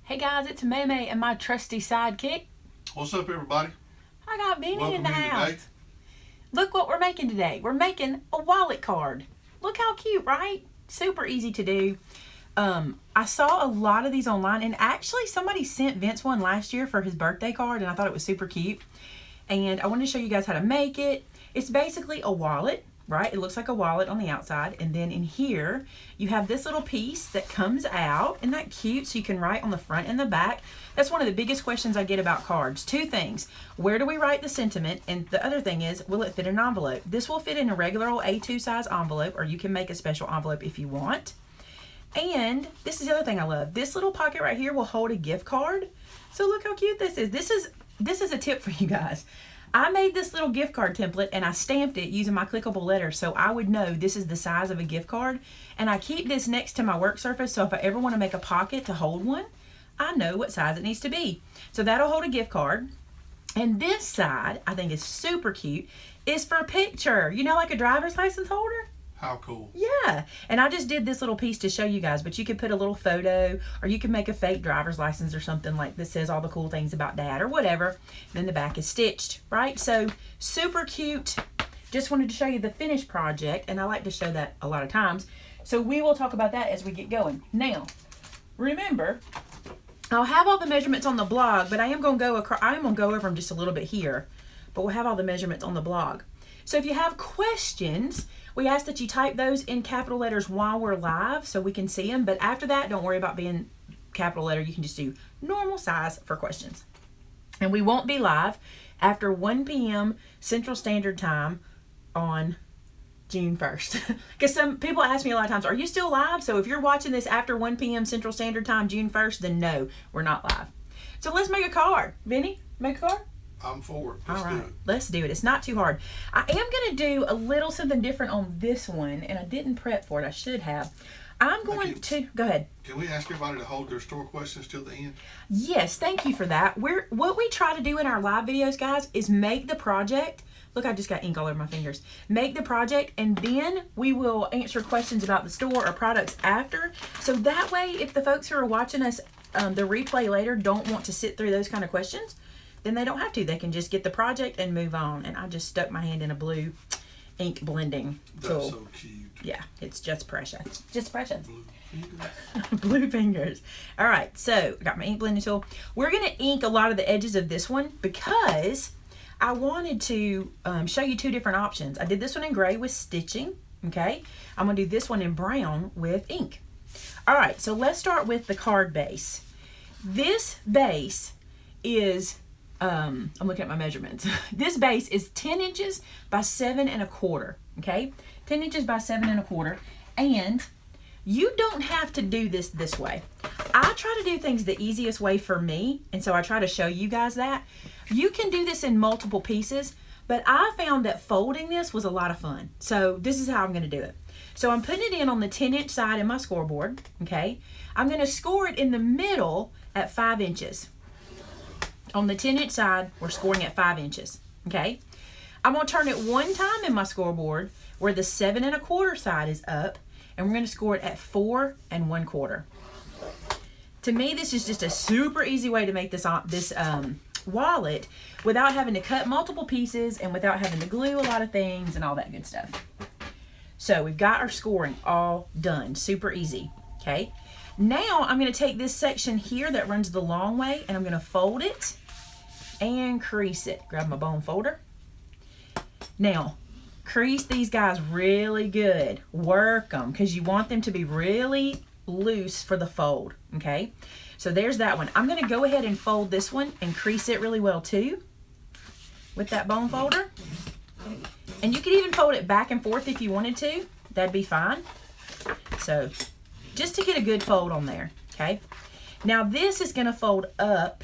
Hey guys, it's Maymay and my trusty sidekick. What's up, everybody? I got Benny in Welcome the in house. today. Look what we're making today. We're making a wallet card. Look how cute, right? Super easy to do. I saw a lot of these online, and actually somebody sent Vince one last year for his birthday card, and I thought it was super cute. And I wanted to show you guys how to make it. It's basically a wallet, right? It looks like a wallet on the outside, and then in here you have this little piece that comes out. Isn't that cute? So you can write on the front and the back. That's one of the biggest questions I get about cards. Two things: where do we write the sentiment, and the other thing is, will it fit in an envelope? This will fit in a regular old A2 size envelope, or you can make a special envelope if you want. And this is the other thing I love. This little pocket right here will hold a gift card. So look how cute this is. This is a tip for you guys. I made this little gift card template and I stamped it using my clickable letters so I would know this is the size of a gift card. And I keep this next to my work surface, so if I ever want to make a pocket to hold one, I know what size it needs to be. So that'll hold a gift card. And this side, I think is super cute, is for a picture. You know, like a driver's license holder? How cool. Yeah, and I just did this little piece to show you guys, but you could put a little photo, or you can make a fake driver's license or something like this says all the cool things about Dad or whatever. And then the back is stitched, right? So super cute. Just wanted to show you the finished project, and I like to show that a lot of times. So we will talk about that as we get going. Now, remember, I'll have all the measurements on the blog, but I am going to go over them just a little bit here, but we'll have all the measurements on the blog. So if you have questions, we ask that you type those in capital letters while we're live so we can see them. But after that, don't worry about being capital letter. You can just do normal size for questions. And we won't be live after 1 p.m. Central Standard Time on June 1st. Because some people ask me a lot of times, are you still live? So if you're watching this after 1 p.m. Central Standard Time, June 1st, then no, we're not live. So let's make a card. Benny, make a card? I'm for it. All right, let's do it. It's not too hard. I am going to do a little something different on this one, and I didn't prep for it. I should have. I'm going to, go ahead. Can we ask everybody to hold their store questions till the end? Yes, thank you for that. What we try to do in our live videos, guys, is make the project. Look, I just got ink all over my fingers. Make the project, and then we will answer questions about the store or products after. So that way, if the folks who are watching us, the replay later, don't want to sit through those kind of questions, then they don't have to. They can just get the project and move on. And I just stuck my hand in a blue ink blending tool. That's so cute. Yeah, it's just precious. Just precious. Blue fingers. Blue fingers. All right, so I got my ink blending tool. We're going to ink a lot of the edges of this one because I wanted to show you two different options. I did this one in gray with stitching, okay? I'm going to do this one in brown with ink. All right, so let's start with the card base. This base is... I'm looking at my measurements. This base is 10 inches by 7 1/4. Okay, 10 inches by 7 1/4. And you don't have to do this way. I try to do things the easiest way for me, and so I try to show you guys that. You can do this in multiple pieces, but I found that folding this was a lot of fun. So this is how I'm going to do it. So I'm putting it in on the 10-inch side in my scoreboard. Okay, I'm going to score it in the middle at 5 inches. On the 10-inch side, we're scoring at 5 inches, okay? I'm going to turn it one time in my scoreboard where the 7 1/4 side is up, and we're going to score it at 4 1/4. To me, this is just a super easy way to make this wallet without having to cut multiple pieces and without having to glue a lot of things and all that good stuff. So we've got our scoring all done. Super easy, okay? Now I'm going to take this section here that runs the long way, and I'm going to fold it and crease it. Grab my bone folder. Now, crease these guys really good. Work them because you want them to be really loose for the fold, okay? So there's that one. I'm going to go ahead and fold this one and crease it really well too with that bone folder. And you could even fold it back and forth if you wanted to. That'd be fine. So just to get a good fold on there, okay? Now this is gonna fold up.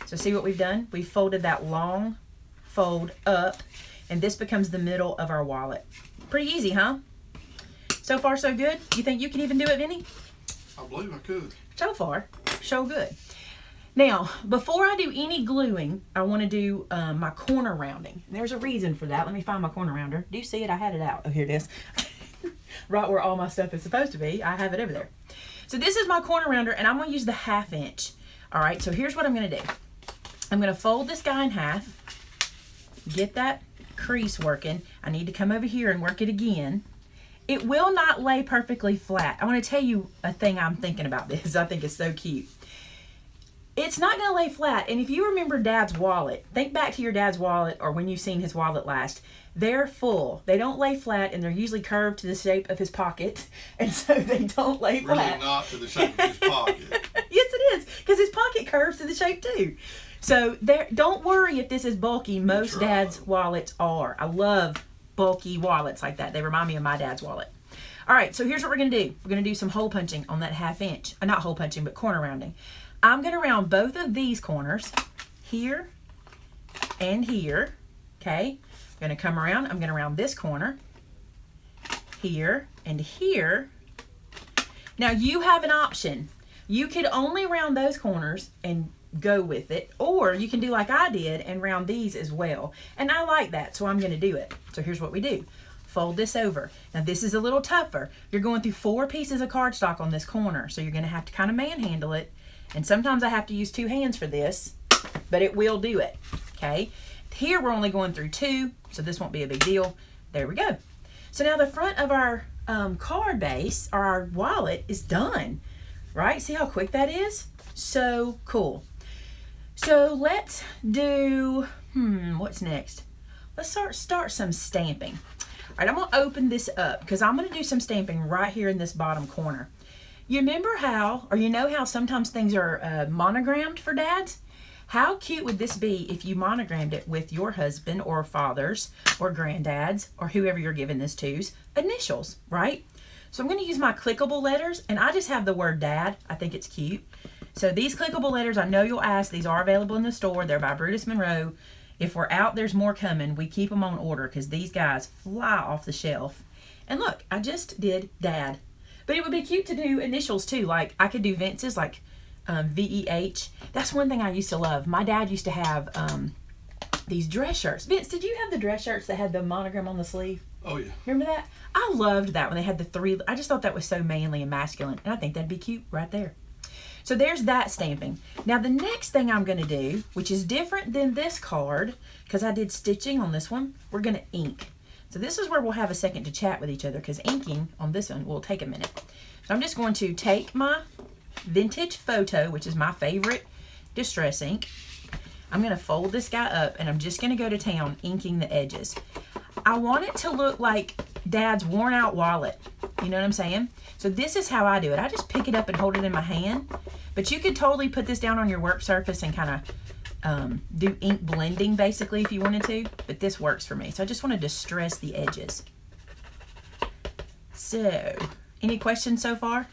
So see what we've done? We've folded that long fold up, and this becomes the middle of our wallet. Pretty easy, huh? So far, so good? You think you can even do it, Vinny? I believe I could. So far, so good. Now, before I do any gluing, I wanna do my corner rounding. And there's a reason for that. Let me find my corner rounder. Do you see it? I had it out. Oh, here it is. Right where all my stuff is supposed to be. I have it over there. So this is my corner rounder, and I'm going to use the 1/2 inch. All right, so here's what I'm going to do. I'm going to fold this guy in half, get that crease working. I need to come over here and work it again. It will not lay perfectly flat. I want to tell you a thing I'm thinking about this. I think it's so cute. It's not going to lay flat. And if you remember Dad's wallet, think back to your dad's wallet or when you've seen his wallet last. They're full. They don't lay flat, and they're usually curved to the shape of his pocket. And so they don't lay flat. Really not to the shape of his pocket. Yes, it is, because his pocket curves to the shape too. So don't worry if this is bulky. Most dad's wallets are. I love bulky wallets like that. They remind me of my dad's wallet. All right, so here's what we're going to do. We're going to do some hole punching on that 1/2 inch. Not hole punching, but corner rounding. I'm going to round both of these corners, here and here, okay? I'm going to come around. I'm going to round this corner, here and here. Now, you have an option. You could only round those corners and go with it, or you can do like I did and round these as well. And I like that, so I'm going to do it. So here's what we do. Fold this over. Now, this is a little tougher. You're going through 4 pieces of cardstock on this corner, so you're going to have to kind of manhandle it. And sometimes I have to use 2 hands for this, but it will do it, okay? Here we're only going through 2, so this won't be a big deal. There we go. So now the front of our card base, or our wallet, is done, right? See how quick that is? So cool. So let's do, what's next? Let's start some stamping. All right, I'm going to open this up because I'm going to do some stamping right here in this bottom corner. You remember how, or you know how sometimes things are monogrammed for dads? How cute would this be if you monogrammed it with your husband or father's or granddad's or whoever you're giving this to's initials, right? So I'm going to use my clickable letters, and I just have the word dad. I think it's cute. So these clickable letters, I know you'll ask, these are available in the store. They're by Brutus Monroe. If we're out, there's more coming. We keep them on order because these guys fly off the shelf. And look, I just did dad. But it would be cute to do initials too. Like I could do Vince's, like VEH. That's one thing I used to love. My dad used to have these dress shirts. Vince, did you have the dress shirts that had the monogram on the sleeve? Oh, yeah. Remember that? I loved that when they had the 3. I just thought that was so manly and masculine. And I think that'd be cute right there. So there's that stamping. Now the next thing I'm going to do, which is different than this card, because I did stitching on this one, we're going to ink. So this is where we'll have a second to chat with each other, because inking on this one will take a minute. So I'm just going to take my Vintage Photo, which is my favorite distress ink. I'm going to fold this guy up, and I'm just going to go to town inking the edges. I want it to look like Dad's worn out wallet. You know what I'm saying? So this is how I do it. I just pick it up and hold it in my hand. But you could totally put this down on your work surface and kind of do ink blending basically if you wanted to. But this works for me. So I just want to distress the edges. So, any questions so far?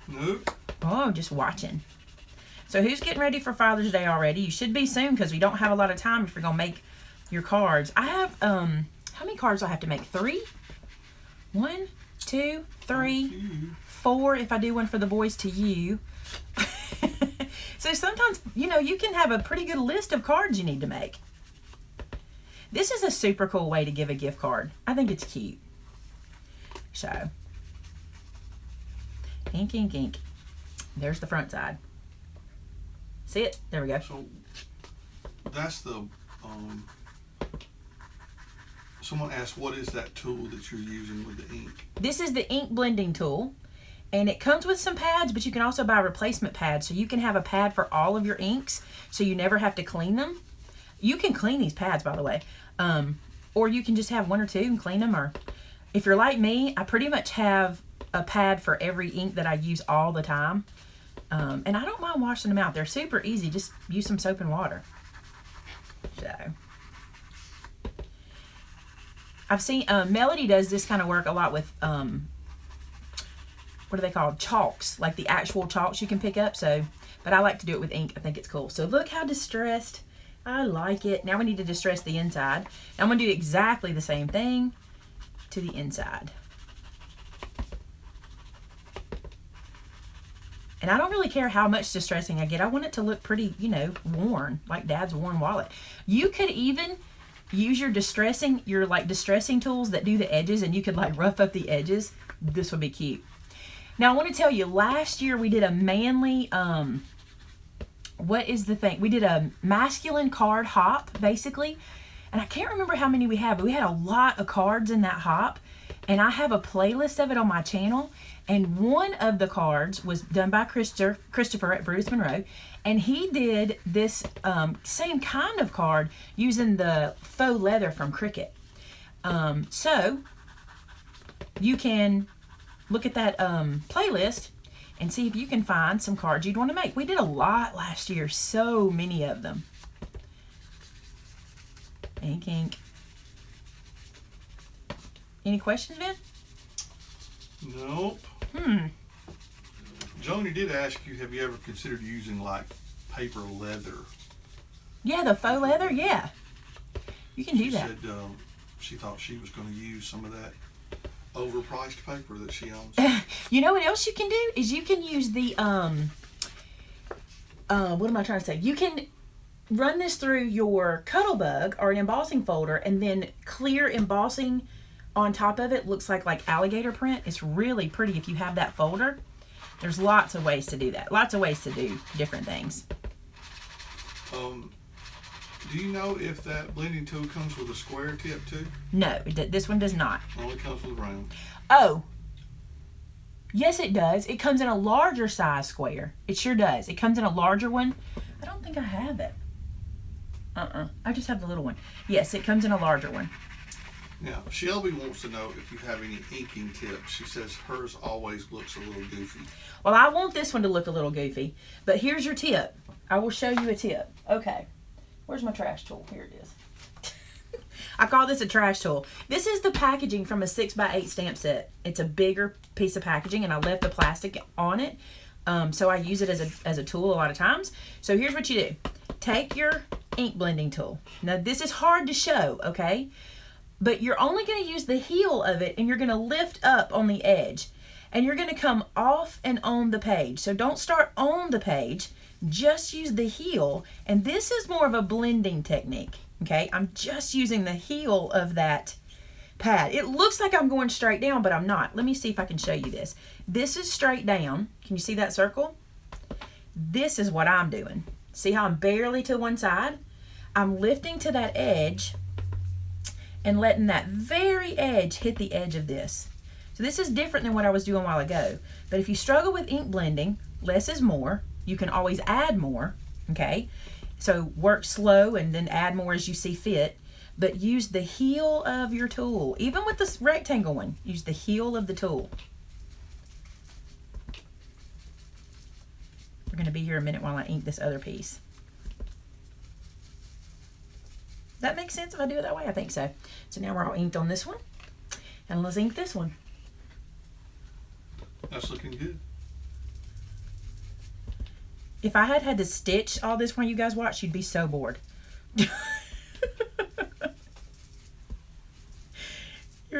Nope. Oh, just watching. So who's getting ready for Father's Day already? You should be soon because we don't have a lot of time if you're going to make your cards. I have, how many cards do I have to make? 3? 1, 2, 3, 4 if I do one for the boys to you. So sometimes, you know, you can have a pretty good list of cards you need to make. This is a super cool way to give a gift card. I think it's cute. So, ink, ink, ink. There's the front side. See it? There we go. So that's the, someone asked, what is that tool that you're using with the ink? This is the ink blending tool. And it comes with some pads, but you can also buy replacement pads. So you can have a pad for all of your inks, so you never have to clean them. You can clean these pads, by the way. Or you can just have 1 or 2 and clean them. Or if you're like me, I pretty much have a pad for every ink that I use all the time. And I don't mind washing them out. They're super easy. Just use some soap and water. So I've seen Melody does this kind of work a lot with what are they called? Chalks, like the actual chalks you can pick up. So, but I like to do it with ink. I think it's cool. So look how distressed. I like it. Now we need to distress the inside. Now I'm going to do exactly the same thing to the inside. And I don't really care how much distressing I get. I want it to look pretty, you know, worn, like Dad's worn wallet. You could even use your distressing tools that do the edges, and you could like rough up the edges. This would be cute. Now I want to tell you, last year we did a manly, what is the thing? We did a masculine card hop, basically. And I can't remember how many we had, but we had a lot of cards in that hop. And I have a playlist of it on my channel. And one of the cards was done by Christopher at Bruce Monroe. And he did this same kind of card using the faux leather from Cricut. So you can look at that playlist and see if you can find some cards you'd want to make. We did a lot last year, so many of them. Ink, ink. Any questions, Ben? Nope. Joni did ask you, have you ever considered using like paper leather? Yeah, the faux leather, yeah. You can do that. She said she thought she was going to use some of that overpriced paper that she owns. You know what else you can do? Is you can use the, what am I trying to say? You can run this through your Cuttlebug or an embossing folder and then clear embossing on top of it. Looks like alligator print. It's really pretty if you have that folder. There's lots of ways to do that. Lots of ways to do different things. Do you know if that blending tool comes with a square tip too? No, this one does not. Only comes with a round. Oh, yes it does. It comes in a larger size square. It sure does. It comes in a larger one. I don't think I have it. I just have the little one. Yes, it comes in a larger one. Now, Shelby wants to know if you have any inking tips. She says hers always looks a little goofy. Well, I want this one to look a little goofy, but here's your tip. I will show you a tip. Okay, where's my trash tool? Here it is. I call this a trash tool. This is the packaging from a 6x8 stamp set. It's a bigger piece of packaging, and I left the plastic on it, so I use it as a tool a lot of times. So here's what you do. Take your ink blending tool. Now, this is hard to show, okay? But you're only going to use the heel of it, and you're going to lift up on the edge. And you're going to come off and on the page. So don't start on the page. Just use the heel. And this is more of a blending technique, okay? I'm just using the heel of that pad. It looks like I'm going straight down, but I'm not. Let me see if I can show you this. This is straight down. Can you see that circle? This is what I'm doing. See how I'm barely to one side? I'm lifting to that edge and letting that very edge hit the edge of this. So this is different than what I was doing a while ago. But if you struggle with ink blending, less is more. You can always add more, okay? So work slow and then add more as you see fit. But use the heel of your tool. Even with this rectangle one, use the heel of the tool. We're going to be here a minute while I ink this other piece. That makes sense if I do it that way? I think so. So now we're all inked on this one. And let's ink this one. That's looking good. If I had to stitch all this while you guys watch, you'd be so bored. You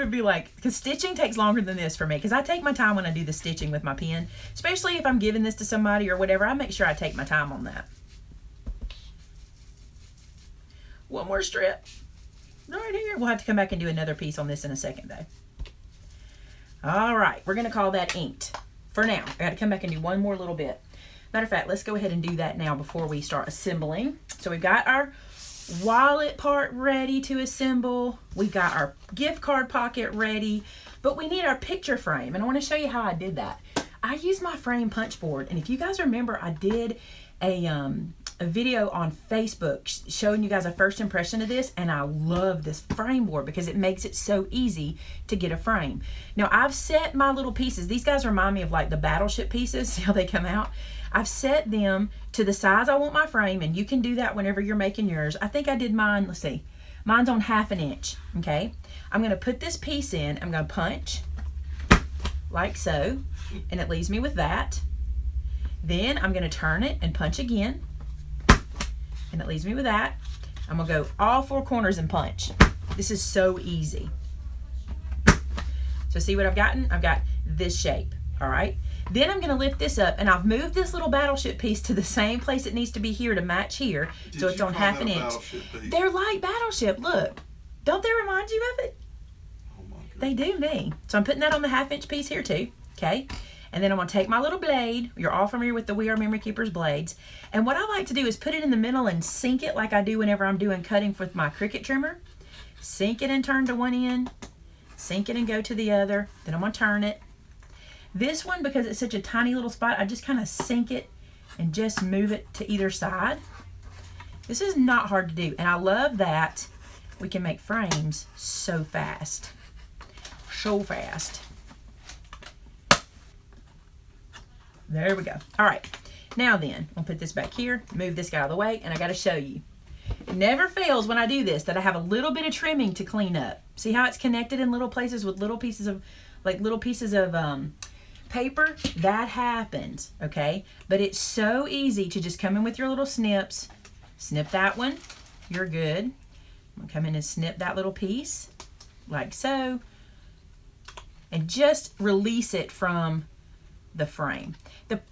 would be like, because stitching takes longer than this for me. Because I take my time when I do the stitching with my pen. Especially if I'm giving this to somebody or whatever. I make sure I take my time on that. One more strip. Right here. We'll have to come back and do another piece on this in a second though. All right. We're going to call that inked. For now. I got to come back and do one more little bit. Matter of fact, let's go ahead and do that now before we start assembling. So we've got our wallet part ready to assemble. We've got our gift card pocket ready, but we need our picture frame. And I want to show you how I did that. I used my frame punch board. And if you guys remember, I did a video on Facebook showing you guys a first impression of this, and I love this frame board because it makes it so easy to get a frame. Now I've set my little pieces. These guys remind me of like the battleship pieces. See how they come out? I've set them to the size I want my frame, and you can do that whenever you're making yours. I think I did mine, let's see, mine's on 1/2 inch, okay? I'm gonna put this piece in, I'm gonna punch, like so, and it leaves me with that. Then I'm gonna turn it and punch again, and it leaves me with that. I'm gonna go all 4 corners and punch. This is so easy. So see what I've gotten? I've got this shape, all right? Then I'm gonna lift this up, and I've moved this little battleship piece to the same place it needs to be here to match here. So it's on 1/2 inch. They're like battleship, look. Don't they remind you of it? Oh my goodness. They do me. So I'm putting that on the 1/2 inch piece here too, okay? And then I'm going to take my little blade. You're all familiar with the We Are Memory Keepers blades. And what I like to do is put it in the middle and sink it like I do whenever I'm doing cutting with my Cricut trimmer. Sink it and turn to one end. Sink it and go to the other. Then I'm going to turn it. This one, because it's such a tiny little spot, I just kind of sink it and just move it to either side. This is not hard to do. And I love that we can make frames so fast. So fast. There we go. All right. Now then, I'll put this back here, move this guy out of the way, and I got to show you. It never fails when I do this that I have a little bit of trimming to clean up. See how it's connected in little places with little pieces of, paper? That happens, okay? But it's so easy to just come in with your little snips. Snip that one. You're good. I'm going to come in and snip that little piece, like so. And just release it from the frame.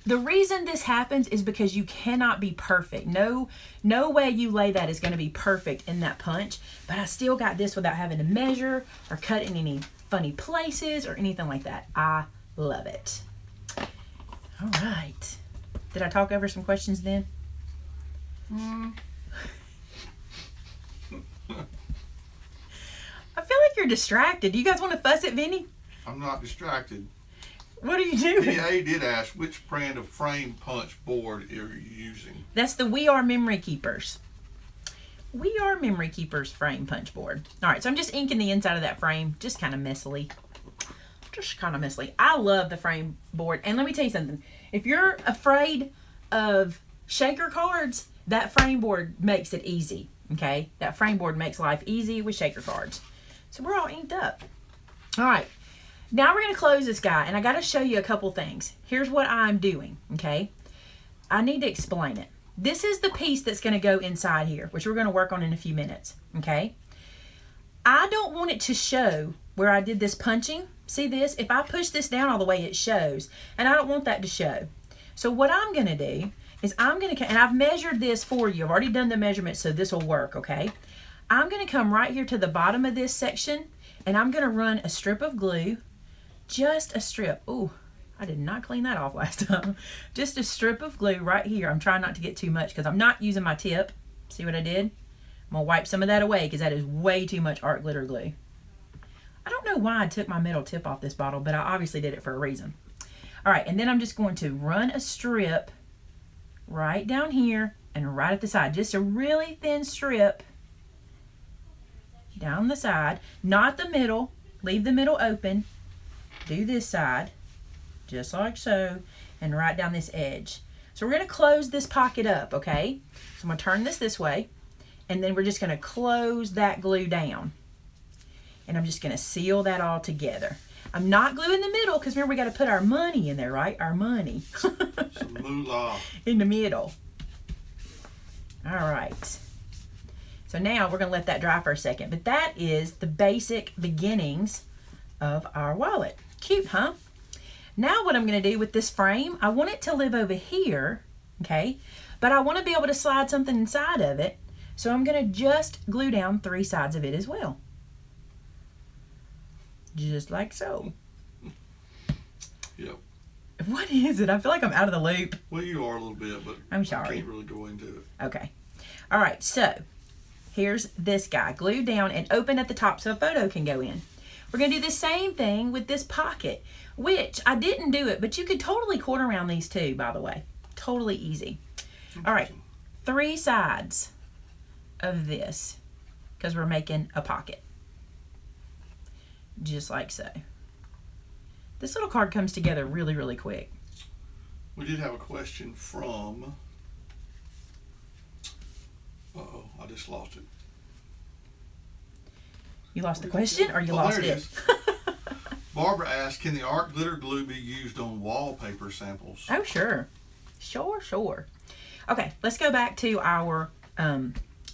The reason this happens is because you cannot be perfect. No way you lay that is going to be perfect in that punch. But I still got this without having to measure or cut in any funny places or anything like that. I love it. All right. Did I talk over some questions then? I feel like you're distracted. Do you guys want to fuss at Vinny? I'm not distracted. What are you doing? PA did ask, which brand of frame punch board are you using? That's the We Are Memory Keepers. We Are Memory Keepers frame punch board. All right, so I'm just inking the inside of that frame, just kind of messily. I love the frame board. And let me tell you something. If you're afraid of shaker cards, that frame board makes it easy, okay? That frame board makes life easy with shaker cards. So we're all inked up. All right. Now we're going to close this guy, and I got to show you a couple things. Here's what I'm doing, okay? I need to explain it. This is the piece that's going to go inside here, which we're going to work on in a few minutes, okay? I don't want it to show where I did this punching. See this? If I push this down all the way, it shows, and I don't want that to show. So what I'm going to do is I'm going to, and I've measured this for you. I've already done the measurements, so this will work, okay? I'm going to come right here to the bottom of this section, and I'm going to run a strip of glue. Just a strip. Ooh, I did not clean that off last time. Just a strip of glue right here. I'm trying not to get too much because I'm not using my tip. See what I did? I'm going to wipe some of that away because that is way too much art glitter glue. I don't know why I took my metal tip off this bottle, but I obviously did it for a reason. All right, and then I'm just going to run a strip right down here and right at the side. Just a really thin strip down the side. Not the middle. Leave the middle open. Do this side, just like so, and right down this edge. So we're going to close this pocket up, okay? So I'm going to turn this way, and then we're just going to close that glue down. And I'm just going to seal that all together. I'm not gluing the middle, because remember we got to put our money in there, right? Our money. Some moolah. In the middle. All right. So now we're going to let that dry for a second. But that is the basic beginnings of our wallet. Cute, huh? Now what I'm going to do with this frame, I want it to live over here, okay? But I want to be able to slide something inside of it. So I'm going to just glue down 3 sides of it as well. Just like so. Yep. What is it? I feel like I'm out of the loop. Well, you are a little bit, but I'm sorry. I can't really go into it. Okay. All right, so here's this guy. Glued down and open at the top so a photo can go in. We're going to do the same thing with this pocket, which I didn't do it, but you could totally quarter around these too, by the way. Totally easy. All right, 3 sides of this because we're making a pocket. Just like so. This little card comes together really, really quick. We did have a question from, uh-oh, I just lost it. You lost the question or you lost it? Barbara asked, can the art glitter glue be used on wallpaper samples? Oh, sure. Sure. Okay, let's go back to our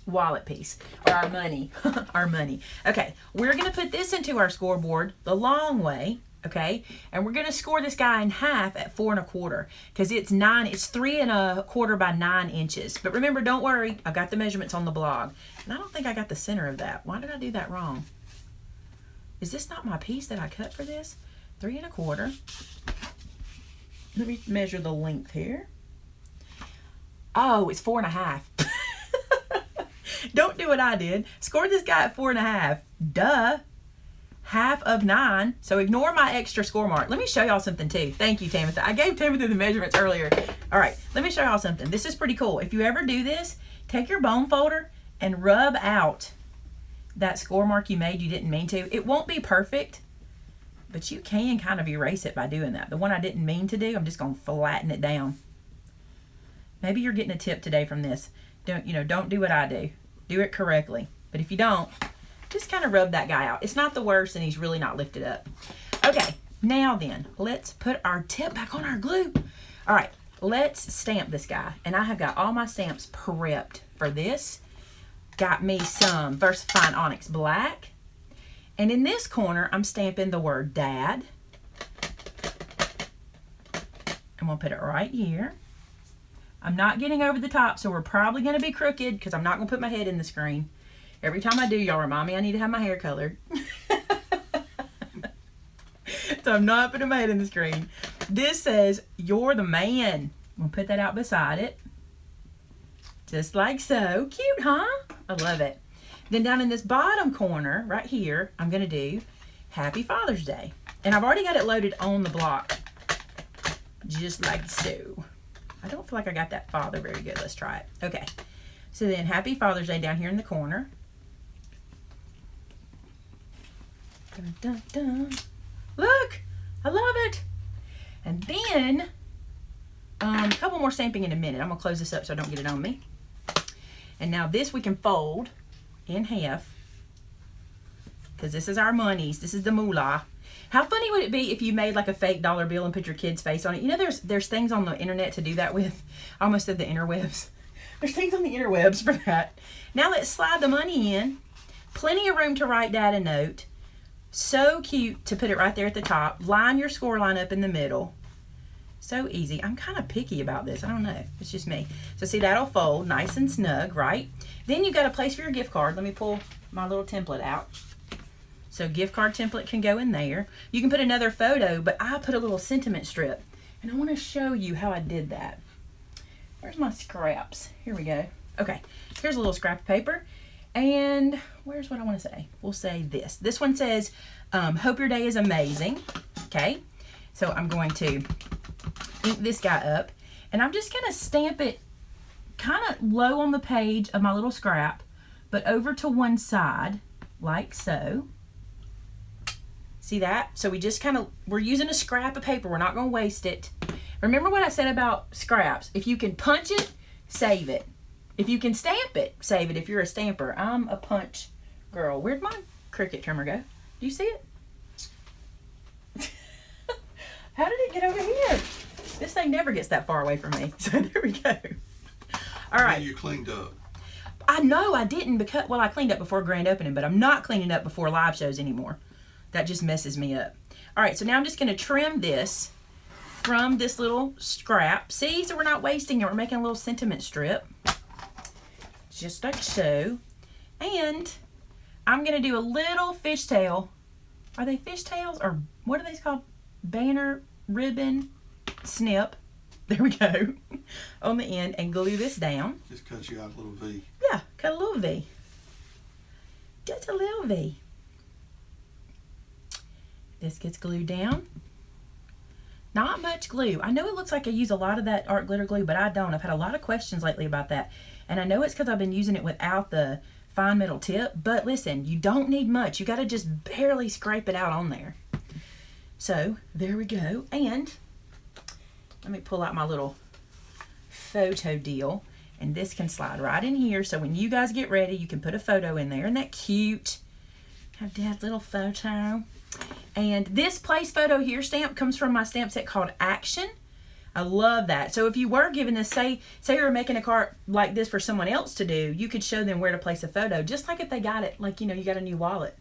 wallet piece, or our money. Our money. Okay, we're going to put this into our scoreboard the long way, okay? And we're going to score this guy in half at 4 1/4 because it's 3 1/4 by 9 inches. But remember, don't worry, I've got the measurements on the blog. And I don't think I got the center of that. Why did I do that wrong? Is this not my piece that I cut for this? 3 1/4 Let me measure the length here. Oh, it's 4.5. Don't do what I did. Scored this guy at 4.5. Duh. Half of 9. So ignore my extra score mark. Let me show y'all something too. Thank you, Tamitha. I gave Tamitha the measurements earlier. All right, let me show y'all something. This is pretty cool. If you ever do this, take your bone folder and rub out that score mark you made you didn't mean to. It won't be perfect, but you can kind of erase it by doing that. The one I didn't mean to do, I'm just going to flatten it down. Maybe you're getting a tip today from this. Don't do what I do. Do it correctly. But if you don't, just kind of rub that guy out. It's not the worst, and he's really not lifted up. Okay, now then, let's put our tip back on our glue. All right, let's stamp this guy. And I have got all my stamps prepped for this. Got me some VersaFine Onyx Black. And in this corner, I'm stamping the word Dad. I'm going to put it right here. I'm not getting over the top, so we're probably going to be crooked because I'm not going to put my head in the screen. Every time I do, y'all remind me I need to have my hair colored. So I'm not putting my head in the screen. This says, "You're the man." I'm going to put that out beside it. Just like so. Cute, huh? I love it. Then down in this bottom corner, right here, I'm going to do Happy Father's Day. And I've already got it loaded on the block. Just like so. I don't feel like I got that father very good. Let's try it. Okay. So then Happy Father's Day down here in the corner. Dun, dun, dun. Look! I love it! And then, a couple more stamping in a minute. I'm going to close this up so I don't get it on me. And now this we can fold in half. Because this is our monies. This is the moolah. How funny would it be if you made like a fake dollar bill and put your kid's face on it? You know, there's things on the internet to do that with. I almost said the interwebs. There's things on the interwebs for that. Now let's slide the money in. Plenty of room to write Dad a note. So cute to put it right there at the top. Line your score line up in the middle. So easy. I'm kind of picky about this. I don't know. It's just me. So see, that'll fold nice and snug, right? Then you've got a place for your gift card. Let me pull my little template out. So gift card template can go in there. You can put another photo, but I put a little sentiment strip. And I want to show you how I did that. Where's my scraps? Here we go. Okay, here's a little scrap of paper. And where's what I want to say? We'll say this. This one says, hope your day is amazing. Okay, so I'm going to ink this guy up. And I'm just going to stamp it kind of low on the page of my little scrap, but over to one side, like so. See that? So we just we're using a scrap of paper. We're not going to waste it. Remember what I said about scraps. If you can punch it, save it. If you can stamp it, save it if you're a stamper. I'm a punch girl. Where'd my Cricut trimmer go? Do you see it? How did it get over here? This thing never gets that far away from me. So there we go. All right. You cleaned up. I know I didn't because, well, I cleaned up before grand opening, but I'm not cleaning up before live shows anymore. That just messes me up. All right, so now I'm just going to trim this from this little scrap. See, so we're not wasting it. We're making a little sentiment strip. Just like so. And I'm going to do a little fishtail. Are they fishtails or what are they called? Banner ribbon snip. There we go. On the end and glue this down. Just cut you out a little V. Yeah, cut a little V. Just a little V. This gets glued down. Not much glue. I know it looks like I use a lot of that art glitter glue, but I don't. I've had a lot of questions lately about that. And I know it's because I've been using it without the fine metal tip. But listen, you don't need much. You got to just barely scrape it out on there. So, there we go. And let me pull out my little photo deal. And this can slide right in here. So when you guys get ready, you can put a photo in there. Isn't that cute? Have Dad's little photo. And this place photo here stamp comes from my stamp set called Action. I love that. So if you were given this, say you were making a card like this for someone else to do, you could show them where to place a photo, just like if they got it, like, you know, you got a new wallet,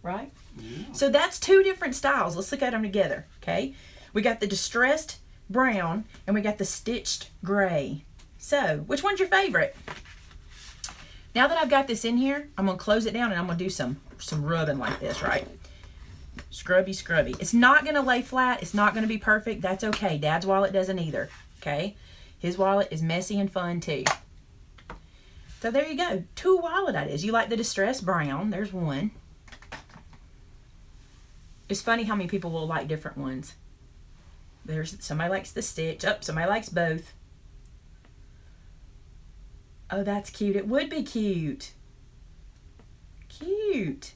right? Yeah. So that's two different styles. Let's look at them together, okay? We got the distressed brown and we got the stitched gray. So which one's your favorite? Now that I've got this in here, I'm going to close it down and I'm going to do some rubbing like this, right? Scrubby, scrubby. It's not going to lay flat. It's not going to be perfect. That's okay. Dad's wallet doesn't either. Okay? His wallet is messy and fun too. So there you go. 2 wallet ideas. You like the distressed brown. There's one. It's funny how many people will like different ones. There's somebody likes the stitch. Oh, somebody likes both. Oh, that's cute. It would be cute. Cute.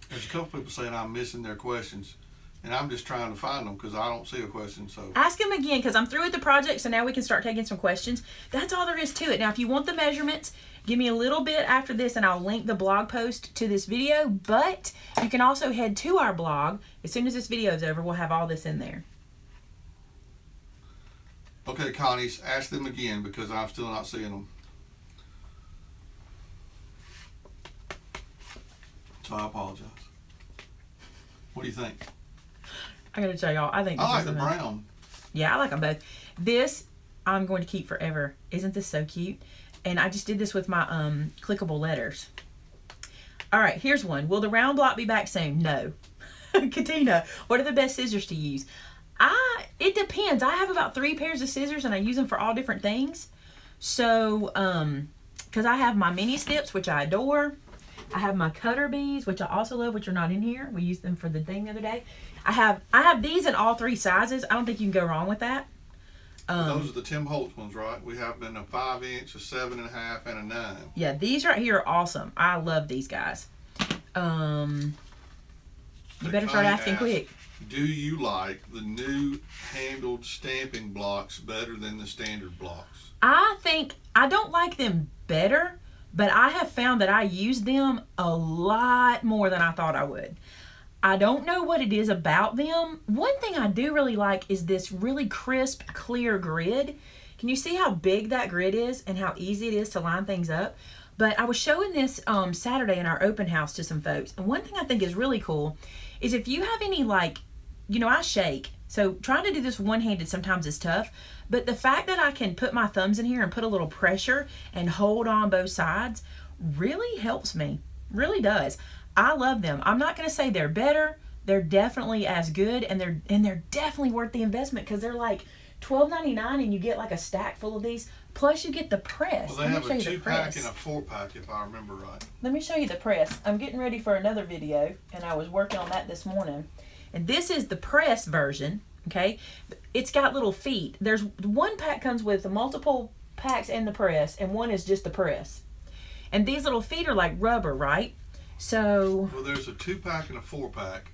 There's a couple people saying I'm missing their questions, and I'm just trying to find them because I don't see a question. So ask them again, because I'm through with the project, so now we can start taking some questions. That's all there is to it. Now, if you want the measurements, give me a little bit after this, and I'll link the blog post to this video. But you can also head to our blog. As soon as this video is over, we'll have all this in there. Okay, Connie, ask them again because I'm still not seeing them. So I apologize. What do you think? I gotta tell y'all, I think this I like is the enough. brown. Yeah, I like them both. This I'm going to keep forever. Isn't this so cute? And I just did this with my clickable letters. All right, here's one. Will the round block be back soon? No. Katina, what are the best scissors to use? It depends. I have about 3 pairs of scissors, and I use them for all different things. So, because I have my mini snips, which I adore. I have my cutter bees, which I also love, which are not in here. We used them for the thing the other day. I have these in all 3 sizes. I don't think you can go wrong with that. Those are the Tim Holtz ones, right? We have them in a 5-inch, a 7.5, and a 9. Yeah, these right here are awesome. I love these guys. You better start asking quick. Do you like the new handled stamping blocks better than the standard blocks? I think I don't like them better, but I have found that I use them a lot more than I thought I would. I don't know what it is about them. One thing I do really like is this really crisp, clear grid. Can you see how big that grid is and how easy it is to line things up? But I was showing this Saturday in our open house to some folks. And one thing I think is really cool is if you have any, like, you know, I shake. So trying to do this one-handed sometimes is tough. But the fact that I can put my thumbs in here and put a little pressure and hold on both sides really helps me. Really does. I love them. I'm not going to say they're better. They're definitely as good, and they're definitely worth the investment because they're like $12.99 and you get like a stack full of these. Plus you get the press. Well, they have a 2-pack and a 4-pack if I remember right. Let me show you the press. I'm getting ready for another video, and I was working on that this morning. And this is the press version, okay? It's got little feet. There's one pack comes with multiple packs and the press, and one is just the press. And these little feet are like rubber, right? So... Well, there's a 2-pack and a 4-pack.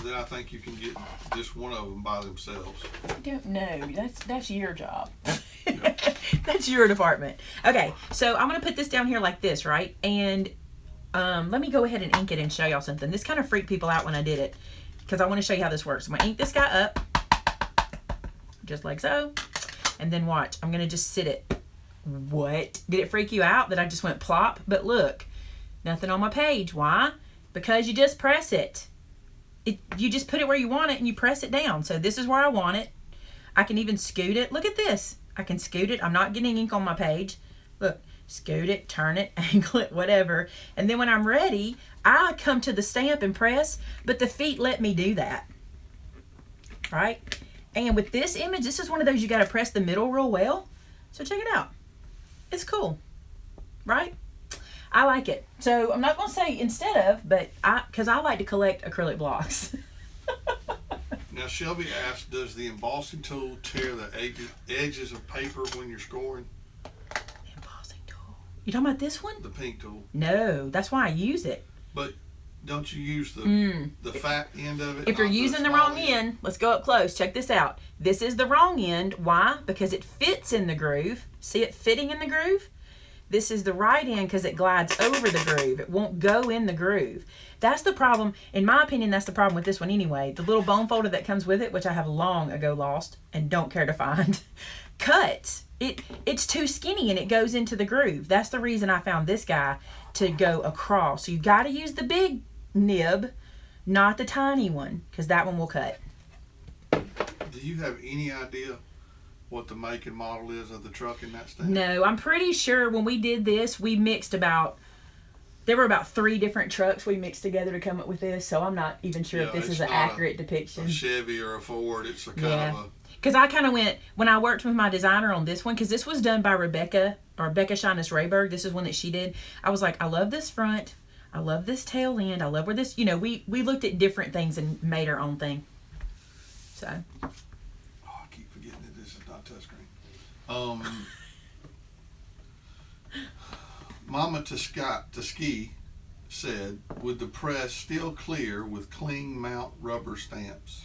Then I think you can get just one of them by themselves. I don't know. That's your job. Yeah. That's your department. Okay, so I'm going to put this down here like this, right? And let me go ahead and ink it and show y'all something. This kind of freaked people out when I did it because I want to show you how this works. I'm going to ink this guy up just like so. And then watch. I'm going to just sit it. What? Did it freak you out that I just went plop? But look, nothing on my page. Why? Because you just press it. You just put it where you want it and you press it down. So this is where I want it. I can even scoot it. Look at this. I can scoot it. I'm not getting ink on my page. Look, scoot it, turn it, angle it, whatever. And then when I'm ready, I come to the stamp and press, but the feet let me do that. Right? And with this image, this is one of those you got to press the middle real well. So check it out. It's cool. Right? I like it. So I'm not going to say instead of, but because I like to collect acrylic blocks. Now, Shelby asked, does the embossing tool tear the edges of paper when you're scoring? Embossing tool. You talking about this one? The pink tool. No, that's why I use it. But don't you use the fat end of it? If you're using the wrong end, let's go up close. Check this out. This is the wrong end. Why? Because it fits in the groove. See it fitting in the groove? This is the right end because it glides over the groove. It won't go in the groove. That's the problem. In my opinion, that's the problem with this one anyway. The little bone folder that comes with it, which I have long ago lost and don't care to find, cuts. It's too skinny and it goes into the groove. That's the reason I found this guy to go across. So you got to use the big nib, not the tiny one, because that one will cut. Do you have any idea what the make and model is of the truck in that stand? No, I'm pretty sure when we did this, we mixed about, There were about 3 different trucks we mixed together to come up with this, so I'm not even sure if this it's is an not accurate depiction. A Chevy or a Ford. It's a kind of a... Because I kind of went, when I worked with my designer on this one, because this was done by Rebecca Shyness Rayberg. This is one that she did. I was like, I love this front. I love this tail end. I love where this, we looked at different things and made our own thing. So. Oh, I keep forgetting that this is not touchscreen. Mama Tuskegee said, would the press still clear with clean mount rubber stamps?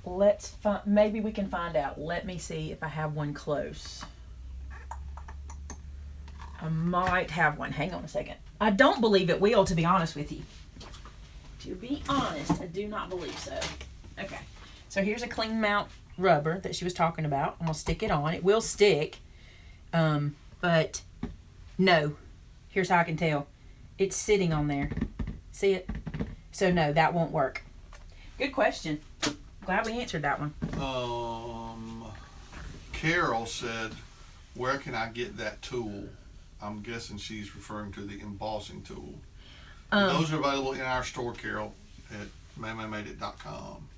Let's find, maybe we can find out. Let me see if I have one close. I might have one. Hang on a second. I don't believe it will, to be honest with you. To be honest, I do not believe so. Okay. So here's a clean mount rubber that she was talking about. I'm going to stick it on. It will stick. But no. Here's how I can tell. It's sitting on there. See it? So no, that won't work. Good question. Glad we answered that one. Carol said, where can I get that tool? I'm guessing she's referring to the embossing tool. Those are available in our store, Carol, at MaymayMadeIt.com.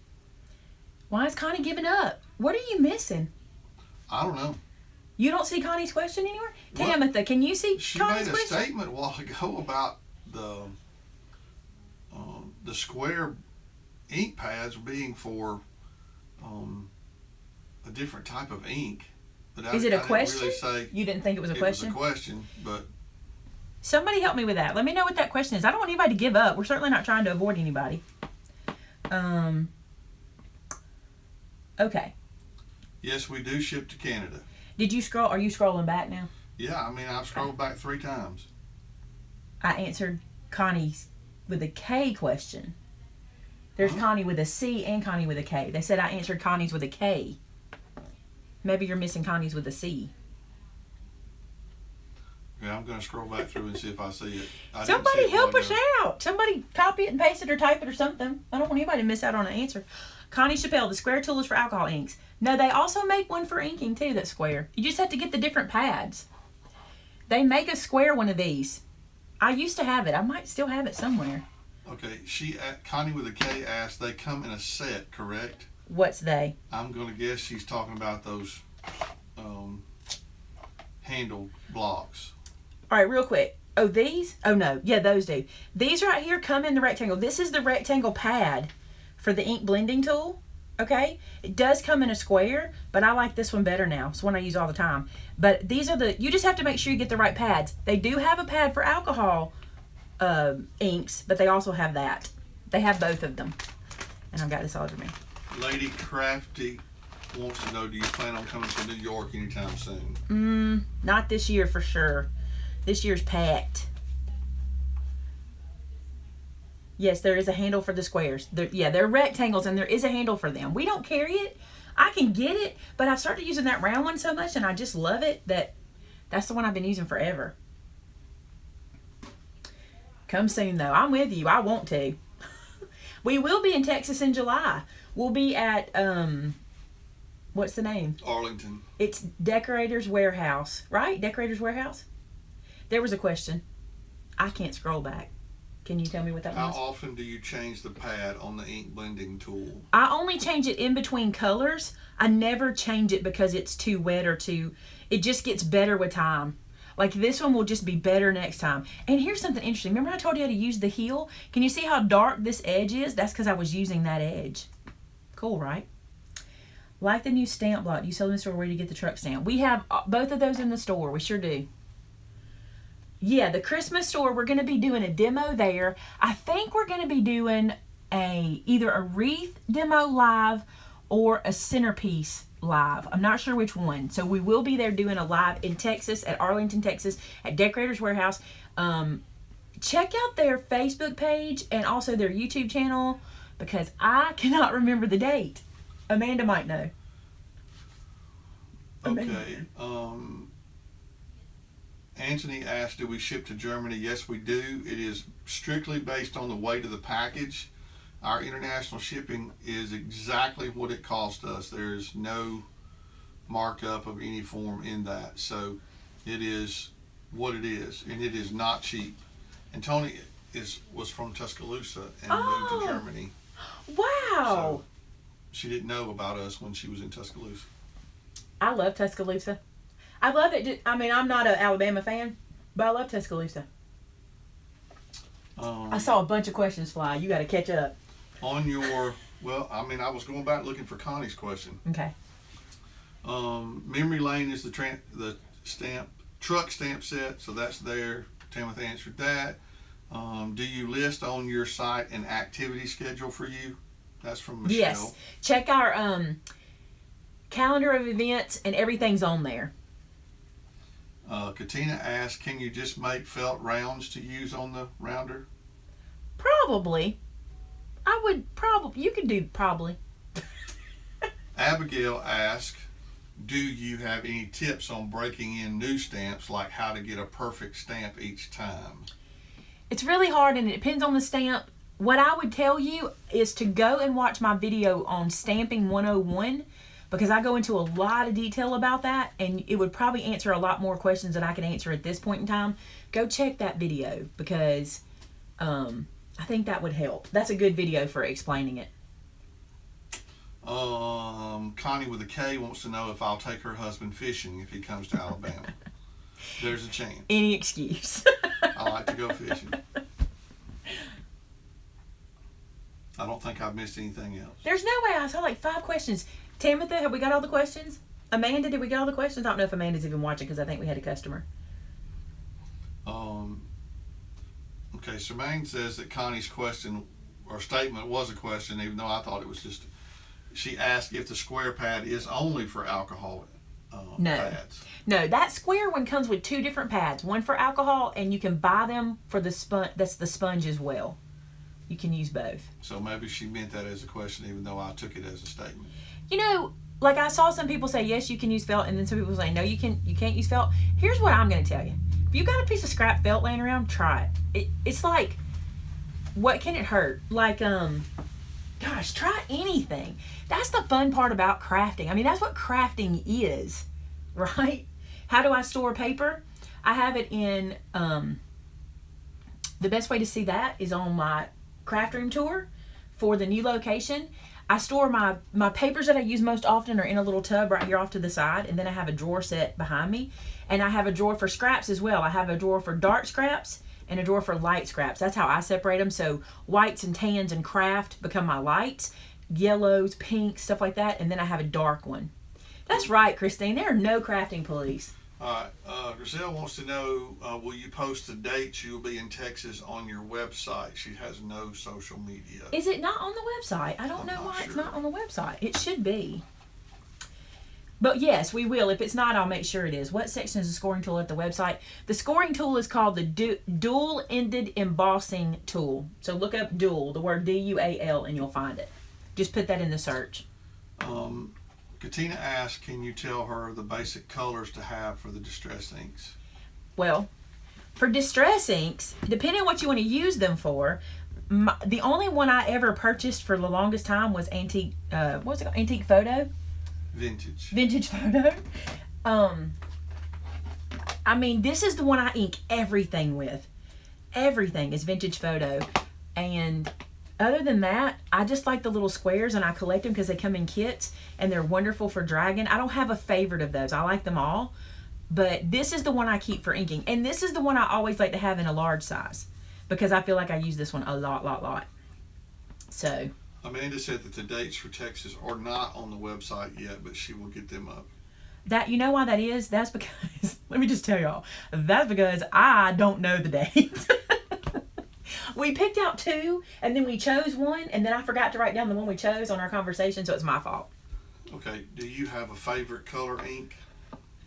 Why is Connie giving up? What are you missing? I don't know. You don't see Connie's question anywhere? Tamitha, can you see Connie's question? She made a statement a while ago about the square ink pads being for a different type of ink. But is it a question? Really say you didn't think it was a question? It was a question, but... Somebody help me with that. Let me know what that question is. I don't want anybody to give up. We're certainly not trying to avoid anybody. Okay. Yes, we do ship to Canada. Did you scroll? Are you scrolling back now? Yeah, I mean, I've scrolled back 3 times. I answered Connie's with a K question. There's Connie with a C and Connie with a K. They said I answered Connie's with a K. Maybe you're missing Connie's with a C. Yeah, I'm going to scroll back through and see if I see it. Somebody help us out. Somebody copy it and paste it or type it or something. I don't want anybody to miss out on an answer. Connie Chappelle, the square tool is for alcohol inks. No, they also make one for inking too that's square. You just have to get the different pads. They make a square one of these. I used to have it. I might still have it somewhere. Okay, Connie with a K asked, they come in a set, correct? What's they? I'm going to guess she's talking about those handle blocks. All right, real quick. Oh, these? Oh, no. Yeah, those do. These right here come in the rectangle. This is the rectangle pad for the ink blending tool. Okay? It does come in a square, but I like this one better now. It's one I use all the time. But these are you just have to make sure you get the right pads. They do have a pad for alcohol inks, but they also have that. They have both of them. And I've got this all over me. Lady Crafty wants to know, do you plan on coming to New York anytime soon? Not this year for sure. This year's packed. Yes, there is a handle for the squares. They're rectangles and there is a handle for them. We don't carry it. I can get it, but I've started using that round one so much and I just love it that's the one I've been using forever. Come soon though. I'm with you. I want to. We will be in Texas in July. We'll be at, what's the name? Arlington. It's Decorator's Warehouse, right? Decorator's Warehouse? There was a question. I can't scroll back. Can you tell me what that was? How often do you change the pad on the ink blending tool? I only change it in between colors. I never change it because it's too wet or it just gets better with time. Like this one will just be better next time. And here's something interesting. Remember I told you how to use the heel? Can you see how dark this edge is? That's because I was using that edge. Cool, right? Like the new stamp block. You sell them in the store where you get the truck stamp. We have both of those in the store. We sure do. Yeah, the Christmas store, we're going to be doing a demo there. I think we're going to be doing either a wreath demo live or a centerpiece live. I'm not sure which one. So we will be there doing a live in Texas, at Arlington, Texas, at Decorator's Warehouse. Check out their Facebook page and also their YouTube channel because I cannot remember the date. Amanda might know. Okay. Anthony asked, do we ship to Germany? Yes, we do. It is strictly based on the weight of the package. Our international shipping is exactly what it cost us. There is no markup of any form in that. So it is what it is, and it is not cheap. And Tony was from Tuscaloosa and moved to Germany. Wow. So she didn't know about us when she was in Tuscaloosa. I love Tuscaloosa. I love it. I mean, I'm not an Alabama fan, but I love Tuscaloosa. I saw a bunch of questions fly. You got to catch up. On your, well, I mean, I was going back looking for Connie's question. Okay. Memory lane is the truck stamp set, so that's there. Tamara answered that. Do you list on your site an activity schedule for you? That's from Michelle. Yes. Check our calendar of events, and everything's on there. Katina asked, can you just make felt rounds to use on the rounder? Probably. I would probably. You could do probably. Abigail asked, do you have any tips on breaking in new stamps, like how to get a perfect stamp each time? It's really hard, and it depends on the stamp. What I would tell you is to go and watch my video on Stamping 101, because I go into a lot of detail about that, and it would probably answer a lot more questions than I can answer at this point in time. Go check that video, because I think that would help. That's a good video for explaining it. Connie with a K wants to know if I'll take her husband fishing if he comes to Alabama. There's a chance. Any excuse. I like to go fishing. I don't think I've missed anything else. There's no way. I saw like 5 questions. Tamitha, have we got all the questions? Amanda, did we get all the questions? I don't know if Amanda's even watching, because I think we had a customer. Okay, Sermaine says that Connie's question or statement was a question, even though I thought it was just. She asked if the square pad is only for alcohol pads. No, that square one comes with 2 different pads. One for alcohol, and you can buy them for the sponge. That's the sponge as well. You can use both. So maybe she meant that as a question, even though I took it as a statement. You know, like I saw some people say yes, you can use felt, and then some people say no, you can't use felt. Here's what I'm going to tell you: if you got a piece of scrap felt laying around, try it. It's like, what can it hurt? Like, gosh, try anything. That's the fun part about crafting. I mean, that's what crafting is, right? How do I store paper? I have it in. The best way to see that is on my craft room tour for the new location. I store my papers that I use most often are in a little tub right here off to the side, and then I have a drawer set behind me, and I have a drawer for scraps as well. I have a drawer for dark scraps and a drawer for light scraps. That's how I separate them. So whites and tans and craft become my lights, yellows, pinks, stuff like that, and then I have a dark one. That's right, Christine. There are no crafting police. All right. Griselle wants to know, will you post the dates you'll be in Texas on your website? She has no social media. Is it not on the website? I don't know why it's not on the website. It should be. But yes, we will. If it's not, I'll make sure it is. What section is the scoring tool at the website? The scoring tool is called the dual-ended embossing tool. So look up dual, the word D-U-A-L, and you'll find it. Just put that in the search. Katina asked, can you tell her the basic colors to have for the distress inks? Well, for distress inks, depending on what you want to use them for, the only one I ever purchased for the longest time was antique, what was it called? Antique Photo? Vintage Photo. I mean, this is the one I ink everything with. Everything is Vintage Photo. And other than that, I just like the little squares, and I collect them because they come in kits, and they're wonderful for dragon. I don't have a favorite of those. I like them all. But this is the one I keep for inking. And this is the one I always like to have in a large size, because I feel like I use this one a lot. So Amanda said that the dates for Texas are not on the website yet, but she will get them up. That, you know why that is? That's because, let me just tell y'all, that's because I don't know the dates. We picked out 2, and then we chose one, and then I forgot to write down the one we chose on our conversation, so it's my fault. Okay, do you have a favorite color ink?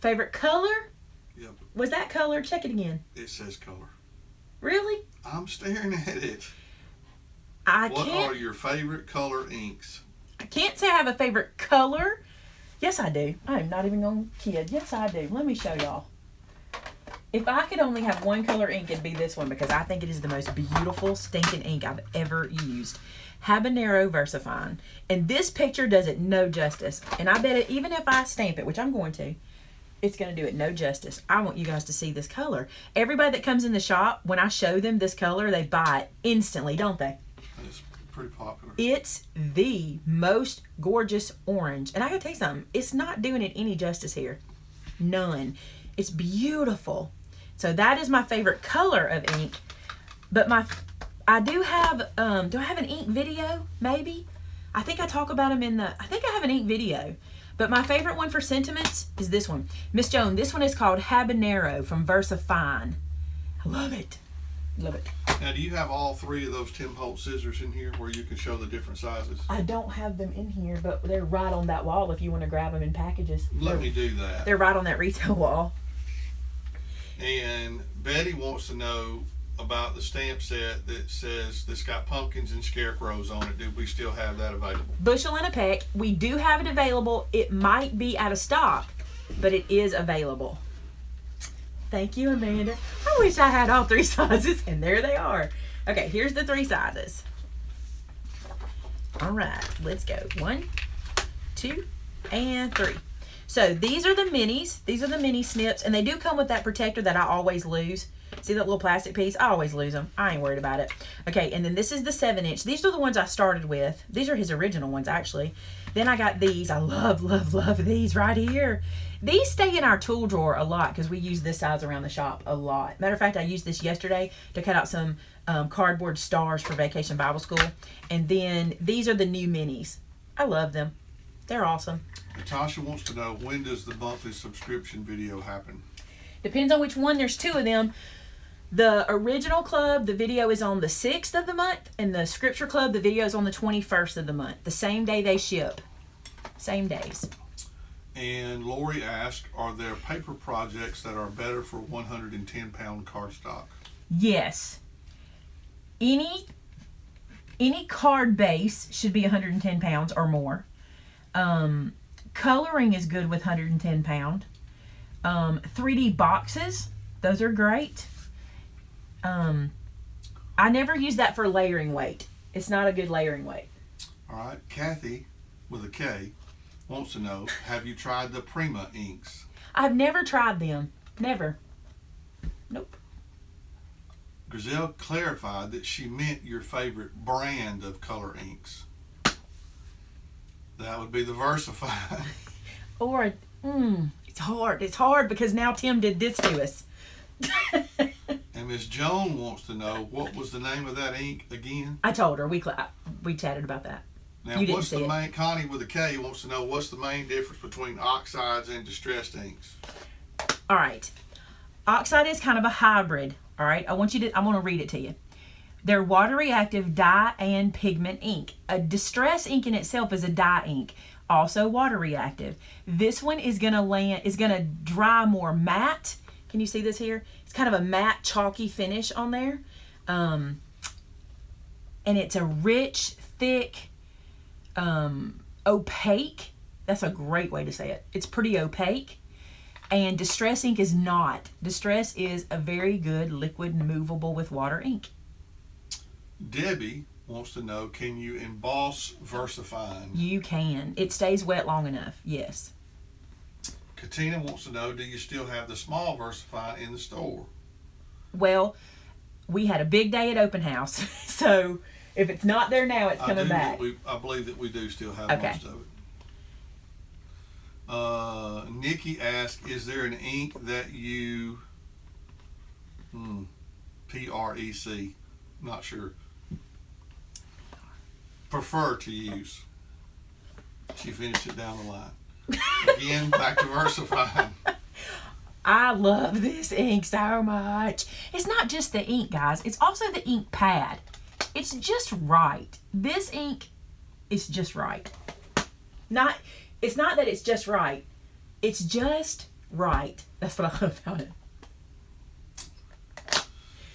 Favorite color? Yep. Was that color? Check it again. It says color. Really? I'm staring at it. What are your favorite color inks? I can't say I have a favorite color. Yes, I do. I'm not even going to kid. Yes, I do. Let me show y'all. If I could only have one color ink, it'd be this one, because I think it is the most beautiful stinking ink I've ever used. Habanero Versafine. And this picture does it no justice. And I bet it, even if I stamp it, which I'm going to, It's going to do it no justice. I want you guys to see this color. Everybody that comes in the shop, when I show them this color, they buy it instantly, don't they? It's pretty popular. It's the most gorgeous orange. And I gotta tell you something, it's not doing it any justice here. None. It's beautiful. So that is my favorite color of ink. But I do have, do I have an ink video? Maybe? I think I talk about them I think I have an ink video. But my favorite one for sentiments is this one. Miss Joan, this one is called Habanero from Versa Fine. I love it. Love it. Now, do you have all 3 of those Tim Holtz scissors in here where you can show the different sizes? I don't have them in here, but they're right on that wall if you want to grab them in packages. Let me do that. They're right on that retail wall. And Betty wants to know about the stamp set that says that's got pumpkins and scarecrows on it. Do we still have that available? Bushel and a peck. We do have it available. It might be out of stock, but it is available. Thank you, Amanda. I wish I had all 3 sizes, and there they are. Okay, here's the 3 sizes. All right, let's go. 1, 2, and 3. So these are the minis. These are the mini snips, and they do come with that protector that I always lose. See that little plastic piece? I always lose them. I ain't worried about it. Okay, and then this is the 7-inch. These are the ones I started with. These are his original ones, actually. Then I got these. I love, love, love these right here. These stay in our tool drawer a lot because we use this size around the shop a lot. Matter of fact, I used this yesterday to cut out some cardboard stars for Vacation Bible School. And then these are the new minis. I love them. They're awesome. Natasha wants to know, when does the monthly subscription video happen? Depends on which one. There's 2 of them. The original club, the video is on the 6th of the month, and the scripture club, the video is on the 21st of the month. The same day they ship. Same days. And Lori asked, are there paper projects that are better for 110-pound cardstock? Yes. Any card base should be 110 pounds or more. Coloring is good with 110 pound. 3D boxes, those are great. I never use that for layering weight. It's not a good layering weight. All right. Kathy, with a K, wants to know, have you tried the Prima inks? I've never tried them. Never. Nope. Griselle clarified that she meant your favorite brand of color inks. That would be the VersaFine. Or, it's hard. It's hard because now Tim did this to us. And Miss Joan wants to know, what was the name of that ink again? I told her. We chatted about that. Now, You didn't what's see the it. main, Connie with a K wants to know, what's the main difference between oxides and distressed inks? All right. Oxide is kind of a hybrid. All right. I'm going to read it to you. They're water reactive dye and pigment ink. A distress ink in itself is a dye ink, also water reactive. This one is going to dry more matte. Can you see this here? It's kind of a matte chalky finish on there. And it's a rich, thick, opaque. That's a great way to say it. It's pretty opaque. And distress ink is not. Distress is a very good liquid movable with water ink. Debbie wants to know, can you emboss VersaFine? You can. It stays wet long enough. Yes. Katina wants to know, do you still have the small VersaFine in the store? Well, we had a big day at open house. So if it's not there now, it's coming back. I believe that we do still have most of it. Nikki asked, is there an ink that you PREC, not sure, prefer to use? She finished it down the line. Again, back to VersaFine. I love this ink so much. It's not just the ink, guys. It's also the ink pad. It's just right. This ink is just right. It's not that it's just right. It's just right. That's what I love about it.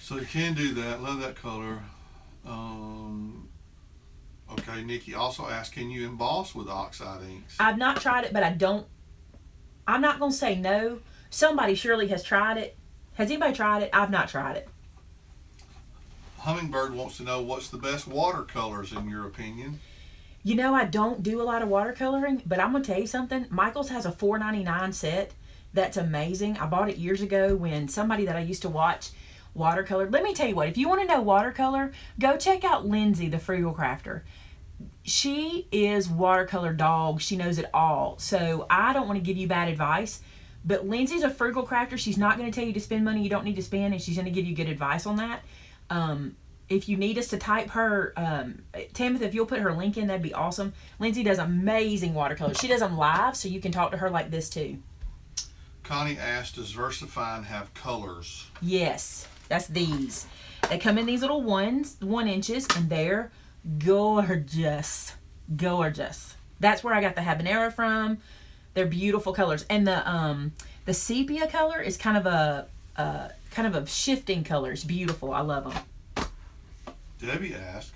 So you can do that. Love that color. Okay, Nikki also asked, can you emboss with oxide inks? I've not tried it, but I'm not going to say no. Somebody surely has tried it. Has anybody tried it? I've not tried it. Hummingbird wants to know, what's the best watercolors in your opinion? You know, I don't do a lot of watercoloring, but I'm going to tell you something. Michael's has a $4.99 set that's amazing. I bought it years ago when somebody that I used to watch watercolor. Let me tell you what, if you want to know watercolor, go check out Lindsay, the Frugal Crafter. She is watercolor dog. She knows it all. So I don't want to give you bad advice, but Lindsay's a frugal crafter. She's not going to tell you to spend money you don't need to spend, and she's going to give you good advice on that. If you need us to type her, Tamothy, if you'll put her link in, that'd be awesome. Lindsay does amazing watercolors. She does them live, so you can talk to her like this too. Connie asked, does VersaFine have colors? Yes, that's these. They come in these little 1 inches, and they're gorgeous. Gorgeous. That's where I got the habanero from. They're beautiful colors. And the sepia color is kind of a shifting color. It's beautiful. I love them. Debbie asked,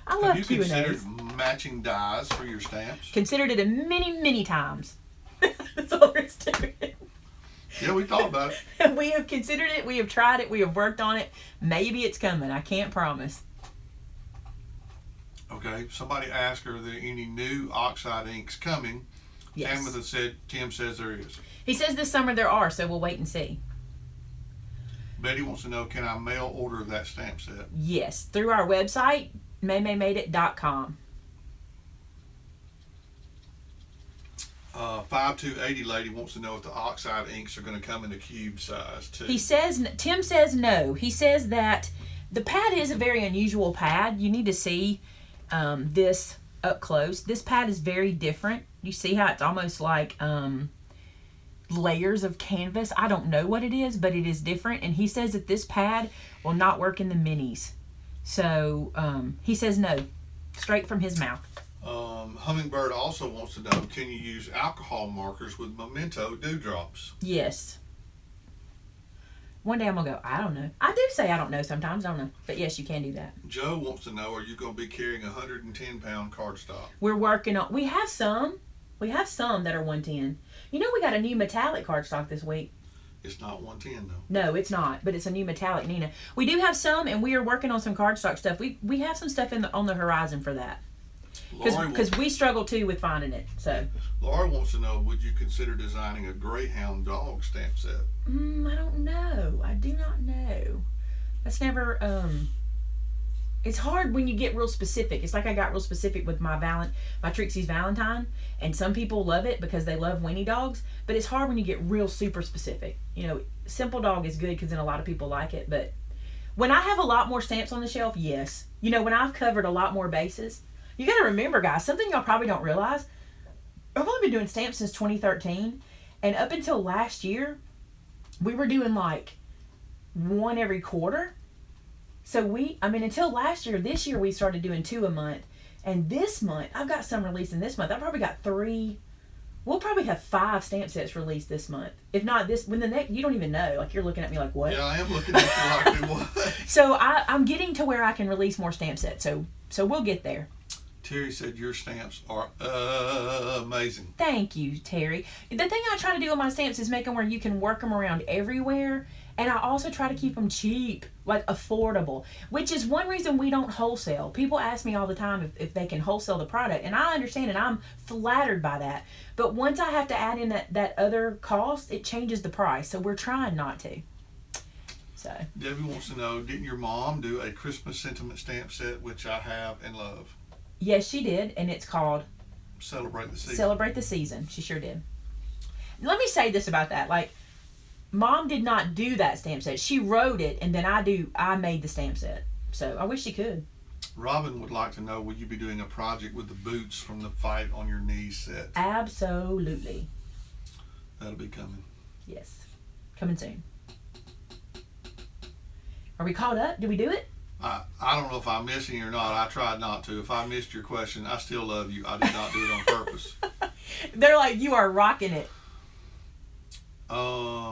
I love have you Q&As. considered matching dyes for your stamps? Considered it many times. That's all there is to it. Yeah, we thought about it. We have considered it. We have tried it. We have worked on it. Maybe it's coming. I can't promise. Okay, somebody asked, are there any new oxide inks coming? Yes. Tamothy said, Tim says there is. He says this summer there are, so we'll wait and see. Betty wants to know, can I mail order that stamp set? Yes, through our website, MaymayMadeIt.com. 5280 lady wants to know if the oxide inks are going to come in a cube size too. Tim says no. He says that the pad is a very unusual pad. You need to see this up close. This pad is very different. You see how it's almost like layers of canvas. I don't know what it is, but it is different. And he says that this pad will not work in the minis. So he says no, straight from his mouth. Hummingbird also wants to know, can you use alcohol markers with Memento dewdrops? Yes. One day I'm going to go, I don't know. I do say I don't know sometimes, don't I? But yes, you can do that. Joe wants to know, are you going to be carrying 110-pound cardstock? We're working on, we have some that are 110. You know, we got a new metallic cardstock this week. It's not 110 though. No, it's not, but it's a new metallic, Nina. We do have some, and we are working on some cardstock stuff. We have some stuff on the horizon for that. Because we struggle too with finding it. So Laura wants to know, would you consider designing a Greyhound dog stamp set? I don't know. I do not know. That's never. It's hard when you get real specific. It's like I got real specific with my Trixie's Valentine, and some people love it because they love weenie dogs. But it's hard when you get real super specific. You know, simple dog is good because then a lot of people like it. But when I have a lot more stamps on the shelf, yes. You know, when I've covered a lot more bases. You got to remember, guys, something y'all probably don't realize. I've only been doing stamps since 2013. And up until last year, we were doing like one every quarter. So until last year, this year we started doing 2 a month. And this month, I've got some releasing this month. I've probably got 3. We'll probably have 5 stamp sets released this month. If not this, when the next, you don't even know. Like, you're looking at me like, what? Yeah, I am looking at you like, what? So I'm getting to where I can release more stamp sets. So we'll get there. Terry said your stamps are amazing. Thank you, Terry. The thing I try to do with my stamps is make them where you can work them around everywhere. And I also try to keep them cheap, like affordable, which is one reason we don't wholesale. People ask me all the time if they can wholesale the product, and I understand, and I'm flattered by that. But once I have to add in that other cost, it changes the price. So we're trying not to. So Debbie wants to know, didn't your mom do a Christmas sentiment stamp set, which I have and love? Yes, she did, and it's called Celebrate the Season. Celebrate the Season. She sure did. Let me say this about that. Like, Mom did not do that stamp set. She wrote it, and then I made the stamp set. So I wish she could. Robin would like to know, will you be doing a project with the boots from the Fight on Your Knees set? Absolutely. That'll be coming. Yes. Coming soon. Are we caught up? Did we do it? I don't know if I missed any or not. I tried not to. If I missed your question, I still love you. I did not do it on purpose. They're like, you are rocking it.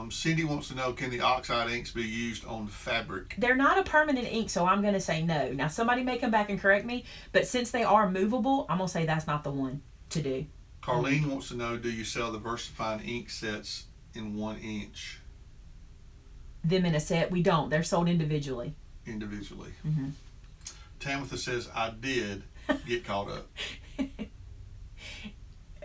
Cindy wants to know, can the oxide inks be used on fabric? They're not a permanent ink, so I'm going to say no. Now, somebody may come back and correct me, but since they are movable, I'm going to say that's not the one to do. Carlene wants to know, do you sell the VersaFine ink sets in 1 inch? Them in a set? We don't. They're sold individually. Individually. Mm-hmm. Tamitha says, I did get caught up.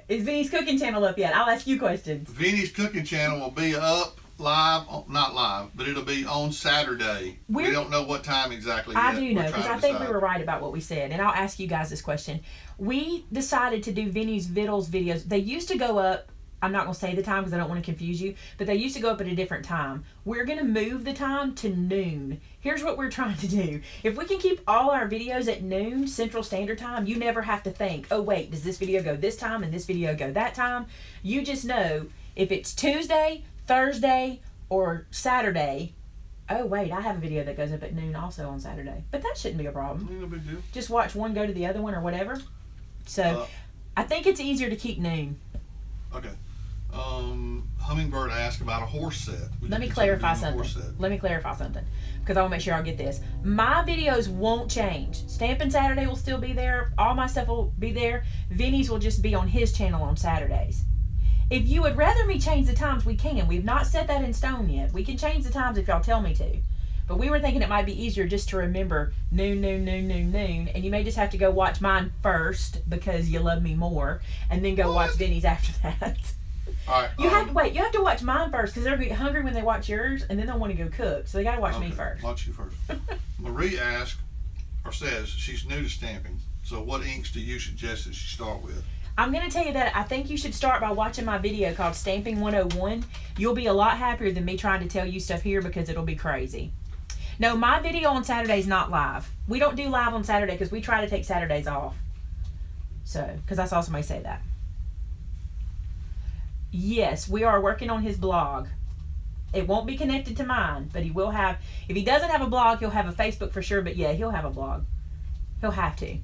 Is Vinny's cooking channel up yet? I'll ask you questions. Vinny's cooking channel will be up live, not live, but it'll be on Saturday. We don't know what time exactly yet. I do know, because I think we were right about what we said. And I'll ask you guys this question. We decided to do Vinny's Vittles videos. They used to go up, I'm not going to say the time because I don't want to confuse you, but they used to go up at a different time. We're going to move the time to noon. Here's what we're trying to do. If we can keep all our videos at noon Central Standard Time, you never have to think, oh wait, does this video go this time and this video go that time? You just know if it's Tuesday, Thursday, or Saturday, oh wait, I have a video that goes up at noon also on Saturday. But that shouldn't be a problem. No big deal. Just watch one go to the other one or whatever. So I think it's easier to keep noon. Okay. Hummingbird asked about a horse set. Let me clarify something. Because I want to make sure I get this. My videos won't change. Stampin' Saturday will still be there. All my stuff will be there. Vinny's will just be on his channel on Saturdays. If you would rather me change the times, we can. We've not set that in stone yet. We can change the times if y'all tell me to. But we were thinking it might be easier just to remember noon, and you may just have to go watch mine first because you love me more, and then go watch Vinny's after that. All right. You have to watch mine first because they're gonna get hungry when they watch yours, and then they'll want to go cook. So they gotta watch me first. Watch you first. Marie asked, or says, she's new to stamping. So what inks do you suggest that she start with? I'm going to tell you that I think you should start by watching my video called Stamping 101. You'll be a lot happier than me trying to tell you stuff here because it'll be crazy. No, my video on Saturday is not live. We don't do live on Saturday because we try to take Saturdays off. So, because I saw somebody say that. Yes, we are working on his blog. It won't be connected to mine, but he will have, if he doesn't have a blog, he'll have a Facebook for sure, but yeah, he'll have a blog. He'll have to.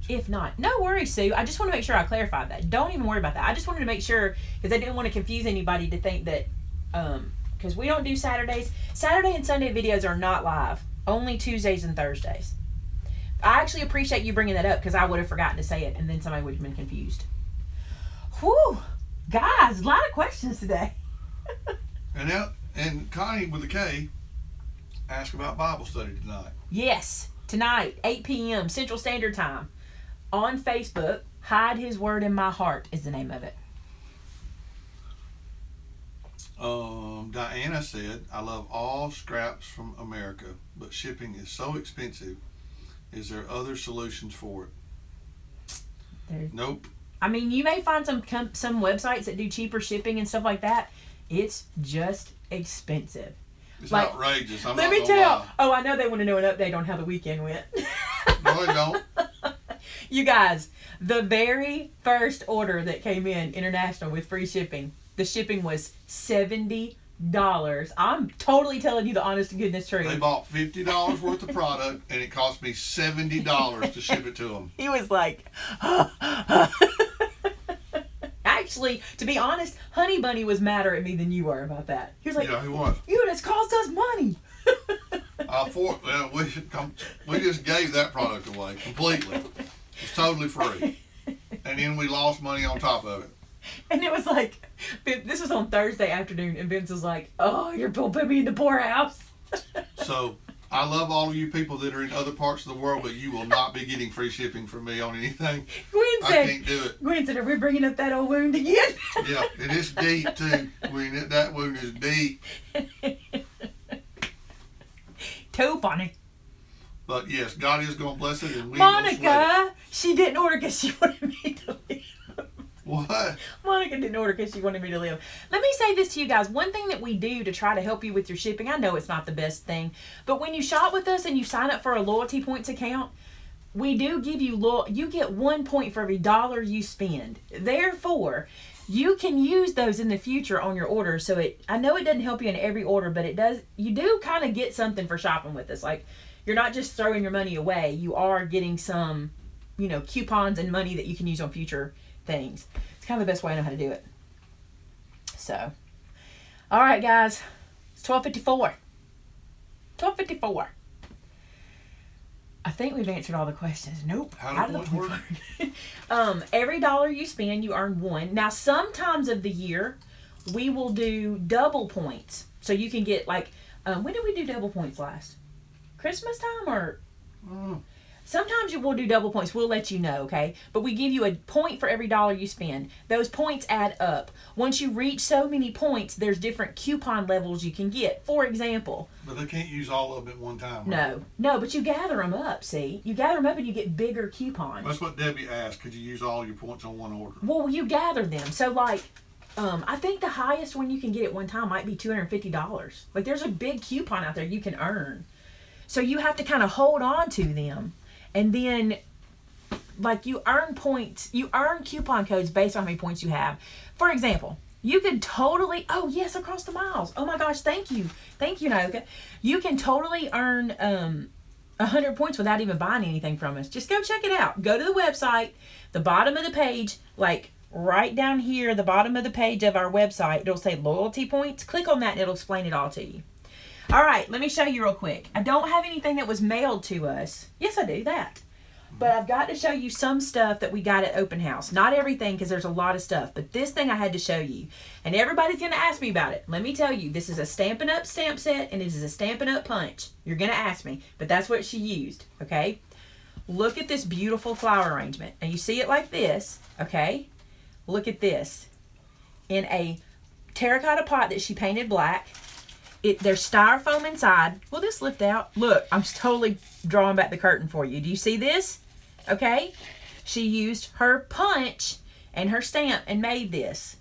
If not, no worries, Sue. I just want to make sure I clarified that. Don't even worry about that. I just wanted to make sure because I didn't want to confuse anybody to think that because we don't do Saturdays. Saturday and Sunday videos are not live. Only Tuesdays and Thursdays. I actually appreciate you bringing that up because I would have forgotten to say it and then somebody would have been confused. Whew, guys, a lot of questions today. and Connie with a K asked about Bible study tonight. Yes, tonight, 8 p.m. Central Standard Time. On Facebook, Hide His Word in My Heart is the name of it. Diana said, I love all scraps from America, but shipping is so expensive. Is there other solutions for it? Nope. I mean, you may find some websites that do cheaper shipping and stuff like that. It's just expensive. It's outrageous. Let me tell you. Oh, I know they want to know an update on how the weekend went. No, they don't. You guys, the very first order that came in international with free shipping, the shipping was $70. I'm totally telling you the honest to goodness truth. They bought $50 worth of product and it cost me $70 to ship it to them. He was like, actually, to be honest, Honey Bunny was madder at me than you were about that. He was like, yeah, he was. It's cost us money. We just gave that product away completely. It's totally free. And then we lost money on top of it. And it was like, this was on Thursday afternoon, and Vince was like, oh, you're going to put me in the poorhouse. So, I love all of you people that are in other parts of the world, but you will not be getting free shipping from me on anything. I can't do it. Gwen said, are we bringing up that old wound again? Yeah, and it's deep, too. That wound is deep. Too funny. But, yes, God is going to bless it, and we Monica, she didn't order because she wanted me to leave. What? Monica didn't order because she wanted me to live. Let me say this to you guys. One thing that we do to try to help you with your shipping, I know it's not the best thing, but when you shop with us and you sign up for a loyalty points account, we do give you, you get 1 point for every dollar you spend. Therefore, you can use those in the future on your order. So I know it doesn't help you in every order, but it does. You do kind of get something for shopping with us. Like, you're not just throwing your money away. You are getting some, coupons and money that you can use on future things. It's kind of the best way I know how to do it. So, all right, guys, it's 12:54. 12:54. I think we've answered all the questions. Nope. How do points work? Every dollar you spend, you earn 1. Now, sometimes of the year, we will do double points. So you can get when did we do double points last? Christmas time or? Sometimes you will do double points. We'll let you know, okay? But we give you a point for every dollar you spend. Those points add up. Once you reach so many points, there's different coupon levels you can get. For example. But they can't use all of them at one time, right? No, but you gather them up, see? You gather them up and you get bigger coupons. That's what Debbie asked. Could you use all your points on one order? Well, you gather them. So, like, I think the highest one you can get at one time might be $250. Like, there's a big coupon out there you can earn. So you have to kind of hold on to them. And then, like, you earn points. You earn coupon codes based on how many points you have. For example, you could totally, oh, yes, across the miles. Oh, my gosh, thank you. Thank you, Naoka. You can totally earn 100 points without even buying anything from us. Just go check it out. Go to the website, the bottom of the page, like right down here, the bottom of the page of our website, it'll say loyalty points. Click on that and it'll explain it all to you. All right, let me show you real quick. I don't have anything that was mailed to us. Yes, I do that. But I've got to show you some stuff that we got at Open House. Not everything, because there's a lot of stuff. But this thing I had to show you. And everybody's going to ask me about it. Let me tell you, this is a Stampin' Up! Stamp set, and this is a Stampin' Up! Punch. You're going to ask me, but that's what she used, okay? Look at this beautiful flower arrangement. And you see it like this, okay? Look at this. In a terracotta pot that she painted black. There's styrofoam inside. Will this lift out? Look, I'm totally drawing back the curtain for you. Do you see this? Okay. She used her punch and her stamp and made this.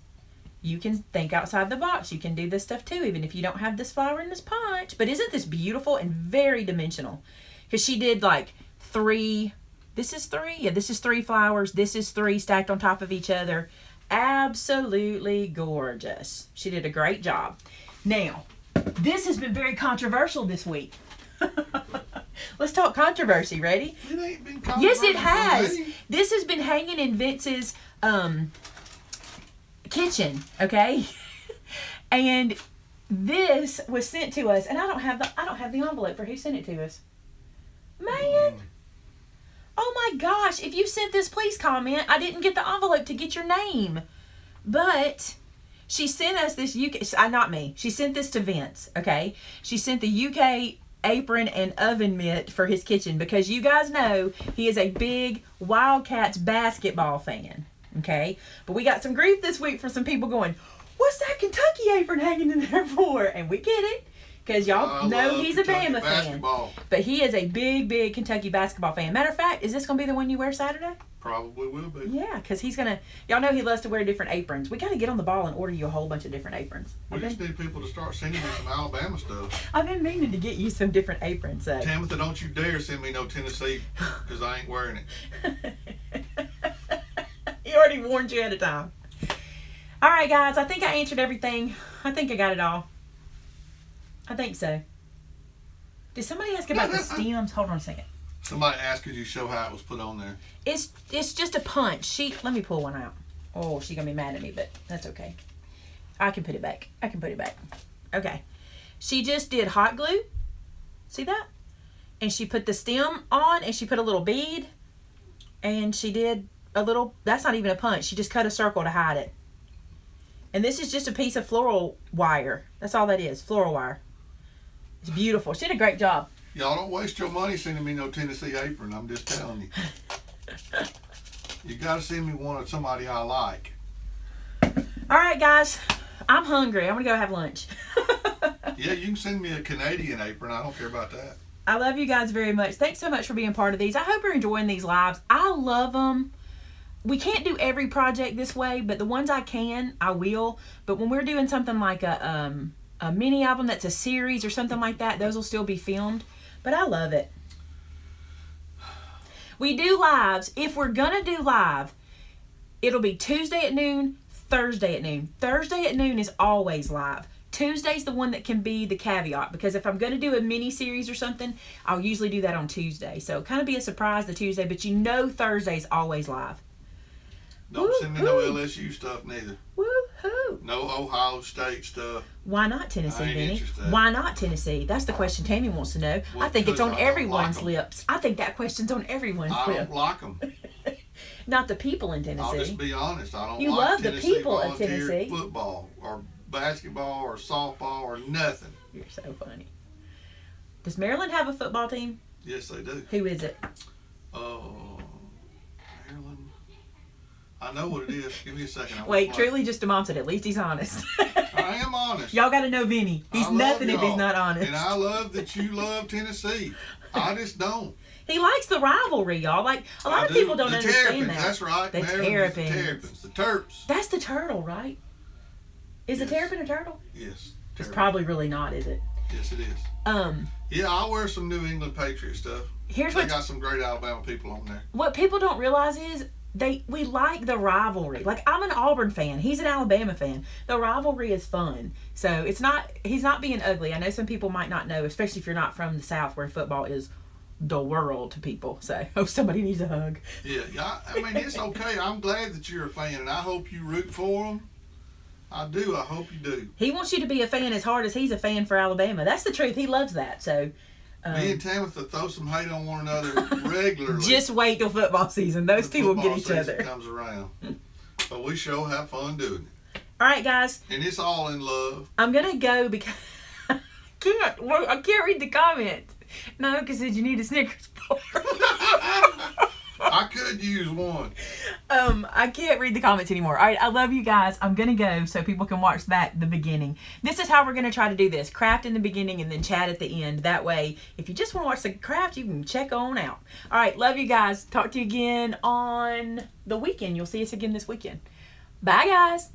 You can think outside the box. You can do this stuff too, even if you don't have this flower and this punch. But isn't this beautiful and very dimensional? Because she did like 3. This is 3. Yeah, this is 3 flowers. This is 3 stacked on top of each other. Absolutely gorgeous. She did a great job. Now, this has been very controversial this week. Let's talk controversy. Ready? It ain't been controversial. Yes, it has. Already. This has been hanging in Vince's kitchen, okay? And this was sent to us, and I don't have the envelope for who sent it to us. Man. Oh my gosh, if you sent this, please comment. I didn't get the envelope to get your name. But she sent us this UK, not me. She sent this to Vince, okay? She sent the UK apron and oven mitt for his kitchen because you guys know he is a big Wildcats basketball fan, okay? But we got some grief this week from some people going, what's that Kentucky apron hanging in there for? And we get it because y'all know he's Kentucky a Bama basketball. fan. But he is a big, big Kentucky basketball fan. Matter of fact, is this going to be the one you wear Saturday? Probably will be. Yeah, because he's going to, y'all know he loves to wear different aprons. We got to get on the ball and order you a whole bunch of different aprons. We just need people to start sending me some Alabama stuff. I've been meaning to get you some different aprons. So. Tamitha, don't you dare send me no Tennessee because I ain't wearing it. He already warned you ahead of time. All right, guys, I think I answered everything. I think I got it all. I think so. Did somebody ask about the stems? Hold on a second. Somebody asked, could you show how it was put on there? It's just a punch. Let me pull one out. Oh, she's going to be mad at me, but that's okay. I can put it back. Okay. She just did hot glue. See that? And she put the stem on, and she put a little bead. And she did a little, that's not even a punch. She just cut a circle to hide it. And this is just a piece of floral wire. That's all that is, floral wire. It's beautiful. She did a great job. Y'all don't waste your money sending me no Tennessee apron. I'm just telling you. You got to send me one of somebody I like. All right, guys. I'm hungry. I'm going to go have lunch. Yeah, you can send me a Canadian apron. I don't care about that. I love you guys very much. Thanks so much for being part of these. I hope you're enjoying these lives. I love them. We can't do every project this way, but the ones I can, I will. But when we're doing something like a mini album that's a series or something like that, those will still be filmed. But I love it. We do lives. If we're going to do live, it'll be Tuesday at noon, Thursday at noon. Thursday at noon is always live. Tuesday's the one that can be the caveat, because if I'm going to do a mini series or something, I'll usually do that on Tuesday. So kind of be a surprise the Tuesday, but you know Thursday's always live. Don't send me no LSU stuff neither. Woo-hoo. No Ohio State stuff. Why not Tennessee, I ain't Benny? interested. Why not Tennessee? That's the question Tammy wants to know. Well, I think it's on because I don't everyone's like 'em. lips. I think that question's on everyone's I lips. don't like them. Not the people in Tennessee. I'll just be honest. I don't You like love the Tennessee people of volunteer Tennessee. football or basketball or softball or nothing. You're so funny. Does Maryland have a football team? Yes, they do. Who is it? Oh, Maryland. I know what it is. Give me a second. Wait, truly, just a mom said, at least he's honest. I am honest. Y'all got to know Vinny. He's nothing if he's not honest. And I love that you love Tennessee. I just don't. He likes the rivalry, y'all. Like, a lot of people don't understand Terrapins, that. that's right. The Terrapins. The Terps. That's the turtle, right? Is Yes. the terrapin a turtle? Yes. It's probably really not, is it? Yes, it is. Yeah, I'll wear some New England Patriot stuff. Here's They what got some great Alabama people on there. what people don't realize is we like the rivalry. Like, I'm an Auburn fan. He's an Alabama fan. The rivalry is fun. So he's not being ugly. I know some people might not know, especially if you're not from the South where football is the world to people. So, somebody needs a hug. Yeah, I mean, it's okay. I'm glad that you're a fan, and I hope you root for them. I do. I hope you do. He wants you to be a fan as hard as he's a fan for Alabama. That's the truth. He loves that. So, me and Tamitha throw some hate on one another regularly. Just wait till football season. Those two will get each other. Comes around, but we sure have fun doing it. All right, guys. And it's all in love. I'm gonna go because I can't read the comments. No, because you need a Snickers bar. I could use one. I can't read the comments anymore. All right, I love you guys. I'm gonna go so people can watch the beginning. This is how we're gonna try to do this: craft in the beginning and then chat at the end. That way, if you just want to watch the craft, you can check on out. All right, love you guys. Talk to you again on the weekend. You'll see us again this weekend. Bye, guys.